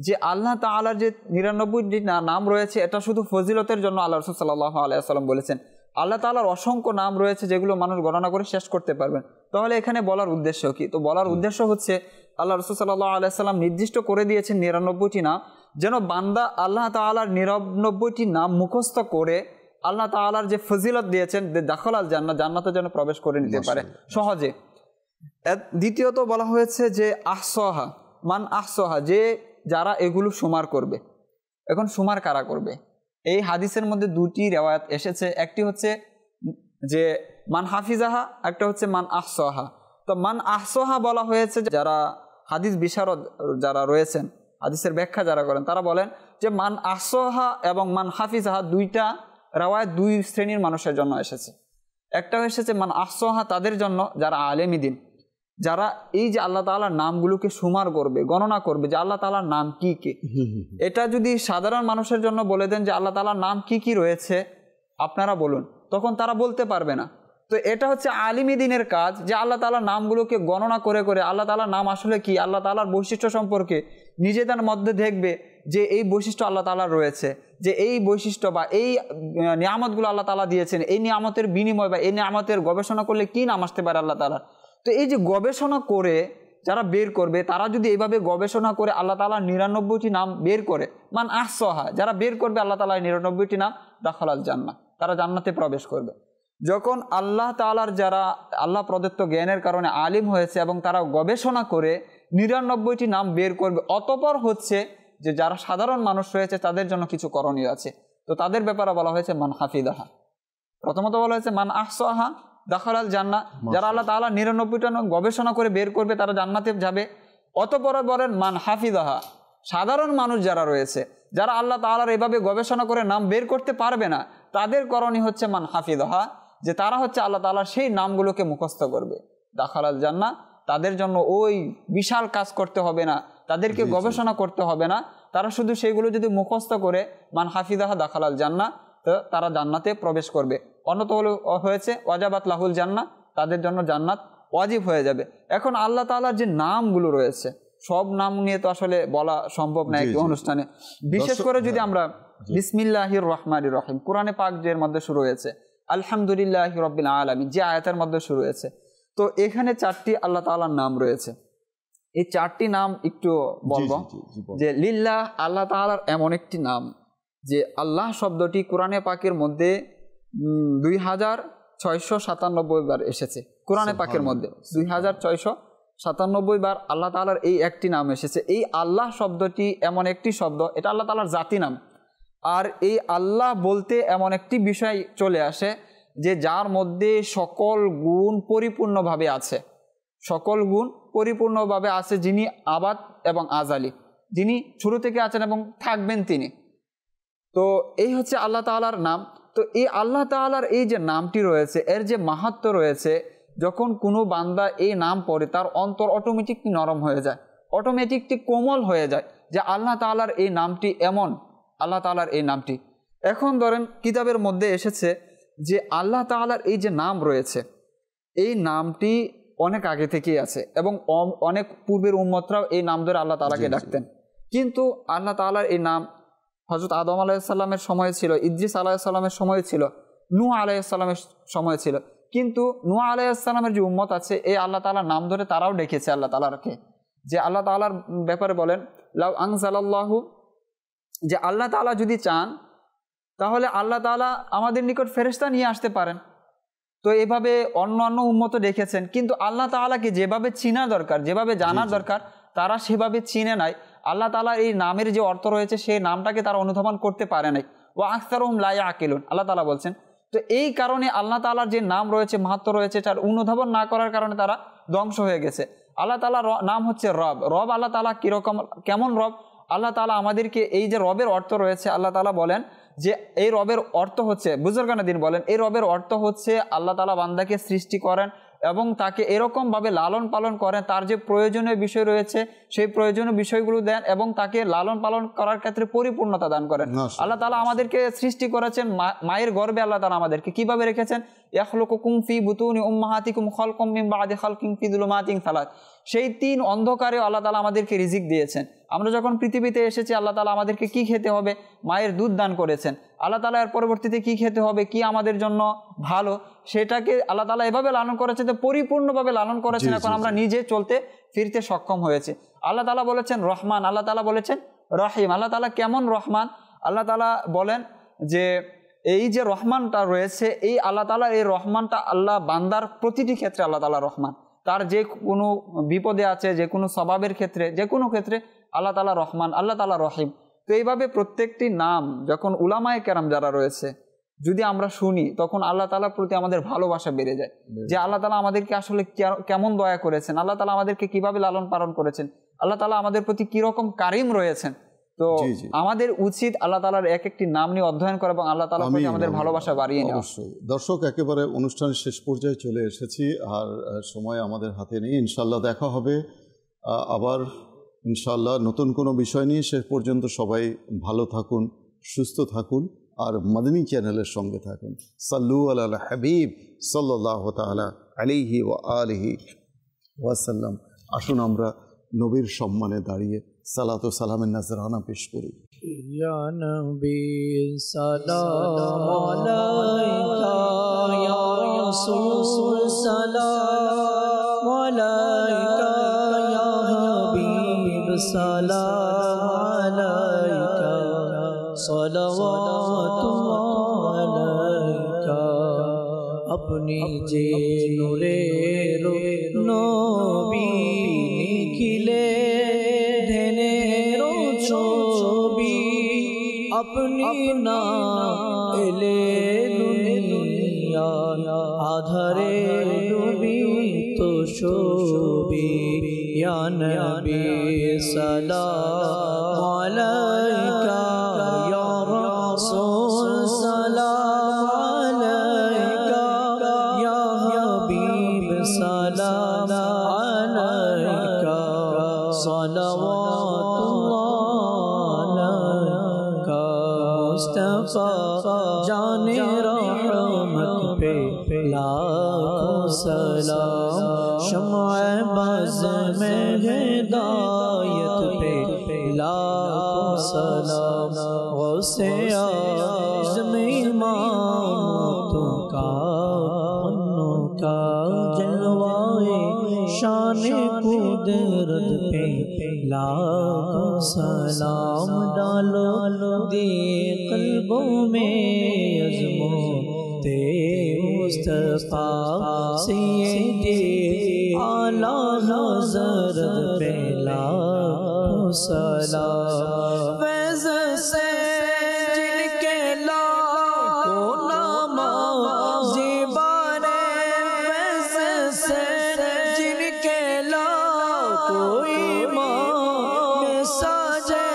যে আল্লাহ তাআলার যে 99টি নাম রয়েছে এটা শুধু ফজিলতের জন্য আল্লাহ রাসূল সাল্লাল্লাহু আলাইহি ওয়াসাল্লাম বলেছেন। আল্লাহ তাআলার অসংখ্য নাম রয়েছে যেগুলো মানুষ গণনা করে শেষ করতে পারবেন। তাহলে এখানে বলার উদ্দেশ্য কি? তো বলার উদ্দেশ্য হচ্ছে আল্লাহ রাসূল সাল্লাল্লাহু আলাইহি ওয়াসাল্লাম নির্দিষ্ট করে দিয়েছেন 99টি নাম, যেন বান্দা আল্লাহ তাআলার 99টি নাম মুখস্থ করে আল্লাহ তাআলার যে ফজিলত দিয়েছেন, দাখালাল জান্নাত, জান্নাতে যেন প্রবেশ করে নিতে পারে সহজে। দ্বিতীয়ত বলা হয়েছে যে আহসাহা মান আহসাহা, যে যারা এগুলো সুমার করবে। এখন সুমার কারা করবে? এই হাদিসের মধ্যে দুটি রিওয়ায়াত এসেছে, একটি হচ্ছে যে মান হাফিজাহা, একটা হচ্ছে মান আহসাহা। তো মান আহসাহা বলা হয়েছে যারা হাদিস বিশারদ যারা রয়েছেন, হাদিসের ব্যাখ্যা যারা করেন, তারা বলেন যে মান আহসাহা এবং মান হাফিজাহা দুইটা রিওয়ায়াত দুই শ্রেণীর মানুষের জন্য এসেছে। একটা এসেছে মান আহসাহা, তাদের জন্য যারা আলেমী দ্বীন, যারা এই যে আল্লাহ তাআলার নামগুলোকে সুমার করবে, গণনা করবে যে আল্লাহ তাআলার নাম কি কি। এটা যদি সাধারণ মানুষের জন্য বলে দেন যে আল্লাহ তাআলার নাম কি কি রয়েছে আপনারা বলুন, তখন তারা বলতে পারবে না। তো এটা হচ্ছে আলিমী দ্বীনের কাজ, যে আল্লাহ তাআলার নামগুলোকে গণনা করে করে আল্লাহ তাআলার নাম আসলে কি, আল্লাহ তাআলার বৈশিষ্ট্য সম্পর্কে নিজেদের মধ্যে দেখবে যে এই বৈশিষ্ট্য আল্লাহ তাআলার রয়েছে, যে এই বৈশিষ্ট্য বা এই নিয়ামতগুলো আল্লাহ তাআলা দিয়েছেন, এই নিয়ামতের বিনিময় বা এই নিয়ামতের গবেষণা করলে কি নাম আসতে পারে আল্লাহ তাআলার। তো এই যে গবেষণা করে যারা বের করবে, তারা যদি এইভাবে গবেষণা করে আল্লাহ তাআলার 99টি নাম বের করে, মান আহসাহা, যারা বের করবে আল্লাহ তাআলার 99টি নাম, দাখালাল জান্নাহ, তারা জান্নাতে প্রবেশ করবে। যখন আল্লাহ তাআলার যারা আল্লাহ প্রদত্ত জ্ঞানের কারণে আলিম হয়েছে এবং তারা গবেষণা করে 99টি নাম বের করবে, অতঃপর হচ্ছে যে যারা সাধারণ মানুষ রয়েছে তাদের জন্য কিছু করণীয় আছে। তো তাদের ব্যাপারে বলা হয়েছে মান হাফিদাহা। প্রথমত বলা হয়েছে মান আহসাহা দাখালাল জান্নাহ, যারা আল্লাহ তাআলা 99টা নাম গবেষণা করে বের করবে তারা জান্নাতে যাবে। অতঃপর বলেন মান হাফিদাহা, সাধারণ মানুষ যারা রয়েছে, যারা আল্লাহ তাআলার এভাবে গবেষণা করে নাম বের করতে পারবে না, তাদের করণীয় হচ্ছে মান হাফিদাহা, যে তারা হচ্ছে আল্লাহ তাআলার সেই নামগুলোকে মুখস্থ করবে, দাখালাল জান্নাহ। তাদের জন্য ওই বিশাল কাজ করতে হবে না, তাদেরকে গবেষণা করতে হবে না, তারা শুধু সেইগুলো যদি মুখস্থ করে মান হাফিদাহা দাখালাল জান্নাহ, তো তারা জান্নাতে প্রবেশ করবে। অন্যত হয়েছে ওয়াজাবাত লাহুল জান্নাহ, তাদের জন্য জান্নাত ওয়াজিব হয়ে যাবে। এখন আল্লাহ তাআলার যে নামগুলো রয়েছে, সব নাম নিয়ে তো আসলে বলা সম্ভব না একটি অনুষ্ঠানে। বিশেষ করে যদি আমরা বিসমিল্লাহির রহমানির রহিম, কোরআনে পাক যের মধ্যে শুরু হয়েছে, আলহামদুলিল্লাহি রাব্বিল আলামিন যে আয়াতের মধ্যে শুরু হয়েছে, তো এখানে 4টি আল্লাহ তাআলার নাম রয়েছে। এই 4টি নাম একটু বলবো। যে লিল্লাহ, আল্লাহ তাআলার এমন একটি নাম যে আল্লাহ শব্দটি কোরআনে পাকের মধ্যে 2697 বার এসেছে। কোরআনে পাকের মধ্যে 2697 বার আল্লাহ তাআলার এই একটি নাম এসেছে। এই আল্লাহ শব্দটি এমন একটি শব্দ, এটা আল্লাহ তাআলার জাতি নাম। আর এই আল্লাহ বলতে এমন একটি বিষয় চলে আসে যে যার মধ্যে সকল গুণ পরিপূর্ণভাবে আছে, সকল গুণ পরিপূর্ণভাবে আছে, যিনি আবাদ এবং আজালি, যিনি শুরু থেকে আছেন এবং থাকবেন তিনি। তো এই হচ্ছে আল্লাহ তাআলার নাম। তো এই আল্লাহ তাআলার এই যে নামটি রয়েছে, এর যে মাহাত্ম্য রয়েছে, যখন কোনো বান্দা এই নাম পড়ে তার অন্তর অটোমেটিকলি নরম হয়ে যায়, অটোমেটিকলি কোমল হয়ে যায়, যে আল্লাহ তাআলার এই নামটি এমন, আল্লাহ তাআলার এই নামটি। এখন ধরেন কিতাবের মধ্যে এসেছে যে আল্লাহ তাআলার এই যে নাম রয়েছে, এই নামটি অনেক আগে থেকেই আছে এবং অনেক পূর্বের উম্মতরাও এই নাম ধরে আল্লাহ তাআলাকে ডাকতেন। কিন্তু আল্লাহ তাআলার এই নাম হযরত আদম আলাইহিস সালামের সময় ছিল, ইদ্রিস আলাইহিস সালামের সময় ছিল, নূহ আলাইহিস সালামের সময় ছিল, কিন্তু নূহ আলাইহিস সালামের যে উম্মত আছে, এই আল্লাহ তাআলার নাম ধরে তারাও ডেকেছে আল্লাহ তাআলাকে, যে আল্লাহ তাআলার ব্যাপারে বলেন লাউ আনজালাল্লাহু, যে আল্লাহ তাআলা যদি চান তাহলে আল্লাহ তাআলা আমাদের নিকট ফেরেশতা নিয়ে আসতে পারেন। তো এভাবে অন্য উম্মত ডেকেছেন, কিন্তু আল্লাহ তাআলাকে যেভাবে চিনা দরকার, যেভাবে জানার দরকার, তারা সেভাবে চিনে নাই। আল্লাহ তাআলার এই নামের যে অর্থ রয়েছে সেই নামটাকে তারা অনুধাবন করতে পারে নাই। ওয়া আকসারুহুম লা ইয়াকিলুন, আল্লাহ তাআলা বলছেন। তো এই কারণে আল্লাহ তাআলার যে নাম রয়েছে, মাহাত্ম্য রয়েছে, তার অনুধাবন না করার কারণে তারা ধ্বংস হয়ে গেছে। আল্লাহ তাআলার নাম হচ্ছে রব। রব আল্লাহ তাআলা কিরকম, কেমন রব? আল্লাহ তাআলা আমাদেরকে এই যে রবের অর্থ রয়েছে, আল্লাহ তাআলা বলেন যে এই রবের অর্থ হচ্ছে, বুজুর্গানে দিন বলেন, এই রবের অর্থ হচ্ছে আল্লাহ তাআলা বান্দাকে সৃষ্টি করেন এবং তাকে এরকমভাবে লালন পালন করেন, তার যে প্রয়োজনীয় বিষয় রয়েছে সেই প্রয়োজনীয় বিষয়গুলো দেন এবং তাকে লালন পালন করার ক্ষেত্রে পরিপূর্ণতা দান করেন। আল্লাহ তাআলা আমাদেরকে সৃষ্টি করেছেন মায়ের গর্ভে। আল্লাহ তাআলা আমাদেরকে কিভাবে রেখেছেন? ইয়াখলুকুকুম ফি বুতুনি উম্মাহাতিকুম খালকুম মিন বাদি খালকিন ফি যুলুমাতিন সালাত। সেই 3 অন্ধকারে আল্লাহ তাআলা আমাদেরকে রিজিক দিয়েছেন। আমরা যখন পৃথিবীতে এসেছি আল্লাহ তাআলা আমাদেরকে কি খেতে হবে? মায়ের দুধ দান করেছেন। আল্লাহ তাআলা এর পরবর্তীতে কি খেতে হবে, কি আমাদের জন্য ভালো, সেটাকে আল্লাহ তাআলা এভাবে লালন করেছেন, যে পরিপূর্ণভাবে লালন করেছেন। এখন আমরা নিজে চলতে ফিরতে সক্ষম হয়েছে। আল্লাহ তাআলা বলেছেন রহমান, আল্লাহ তাআলা বলেছেন রহিম। আল্লাহ তাআলা কেমন রহমান? আল্লাহ তাআলা বলেন যে এই যে রহমানটা রয়েছে, এই আল্লাহ তাআলা এই রহমানটা আল্লাহ বান্দার প্রতিটি ক্ষেত্রে আল্লাহ তাআলা রহমান। তার যে কোনো বিপদে আছে, যে কোনো স্বভাবের ক্ষেত্রে, যে কোনো ক্ষেত্রে আল্লাহ তাআলা রহমান, আল্লাহ তাআলা রহিম। তো এইভাবে প্রত্যেকটি নাম যখন উলামায়ে কেরাম যারা রয়েছে যদি আমরা শুনি, তখন আল্লাহ তাআলার প্রতি আমাদের ভালোবাসা বেড়ে যায়, যে আল্লাহ তাআলা আমাদেরকে আসলে কেমন দয়া করেছেন, আল্লাহ তাআলা আমাদেরকে কিভাবে লালন পালন করেছেন, আল্লাহ তাআলা আমাদের প্রতি কিরকম কারিম রয়েছেন। তো আমাদের উচিত আল্লাহ তাআলার এক একটি নাম নিয়ে অধ্যয়ন করা এবং আল্লাহ তাআলার প্রতি আমাদের ভালোবাসা বাড়িয়ে নেওয়া। অবশ্যই। দর্শক, একেবারে অনুষ্ঠানের শেষ পর্যায়ে চলে এসেছি, আর সময় আমাদের হাতে নেই। ইনশাআল্লাহ দেখা হবে আবার ইনশাআল্লাহ নতুন কোনো বিষয় নিয়ে। শেষ পর্যন্ত সবাই ভালো থাকুন, সুস্থ থাকুন, আর মাদানী চ্যানেলের সঙ্গে থাকুন। সাল্লু আলা হাবিব সাল্লাল্লাহু তাআলা আলাইহি ওয়া আলিহি ওয়াসাল্লাম। আসুন আমরা নবীর সম্মানে দাঁড়িয়ে সালাত ও সালামের নাজরানা পেশ করি। ইয়া নবী সালাম আলাইকা, ইয়া রাসূল সালাম আলাইকা, ইয়া হাবিব সালাম আলাইকা, সালাওয়াতুল্লাহ আলাইকা। আপনি যে নূরের নবী, নিখিলে ছবি, আপনি না এলে দুনিয়া আধারে ডুবি তো শোবি। ইয়া নবী সালাম আলাইকা, ইয়া রাসূল সালাম আলাইকা, ইয়া হাবিব সালাম আলাইকা, जाने रहमत पे लाखों सलाम, शम्अ बाज़ में हिदायत पे लाखों सलाम। गौसे आज़म इमामतों का जलवाए शान कुदरत पे लाखों सलाम। डालो दे कल्बों में अज़्मो ते मुस्तफ़ा सय्यदे आला हज़रत पे लाखों सलाम। फैज़ से जिनके लाखों नामा ज़िबाने, फैज़ से जिनके लाखों ईमान साजे,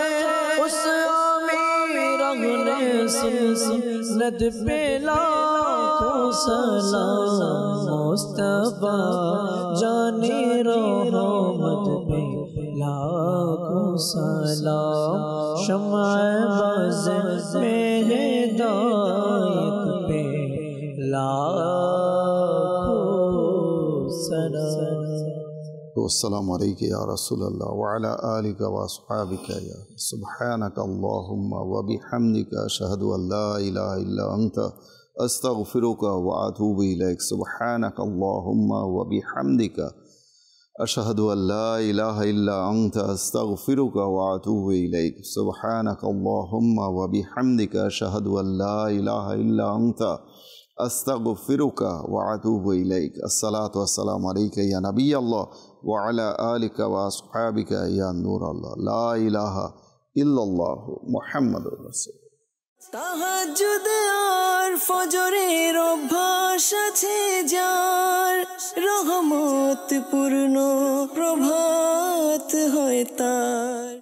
उस अमीर अगले सुन्नत पे लाखों सलाम। मुस्तफ़ा जाने रहमत पे लाखों सलाम, शम्अ बाज़ में हिदायत पे लाखों सलाम। अस्सलामु अलैका या रसूलल्लाह व अला आलिका व अस्हाबिका या सुब्हानका अल्लाहुम्मा व बिहम्दिका अशहदु अल्ला इलाहा इल्ला अंता अस्तगफिरुका व अतूबु इलैक सुब्हानक अल्लाहुम्मा व बिहम्दिका अशहदु अल्ला इलाहा इल्ला अंता अस्तगफिरुका व अतूबु इलैक सुब्हानक अल्लाहुम्मा व बिहम्दिका अशहदु अल्ला इलाहा इल्ला अंता अस्तगफिरुका व अतूबु इलैक। अस्सलातु वस्सलामु अलैका या नबी अल्लाह व अला आलिका व अस्हाबिका या नूर अल्लाह ला इलाहा इल्लल्लाह मुहम्मदुर रासूल। তাহাজ্জুদ আর ফজরের অভ্যাস আছে যার, রহমত পূর্ণ প্রভাত হয় তার।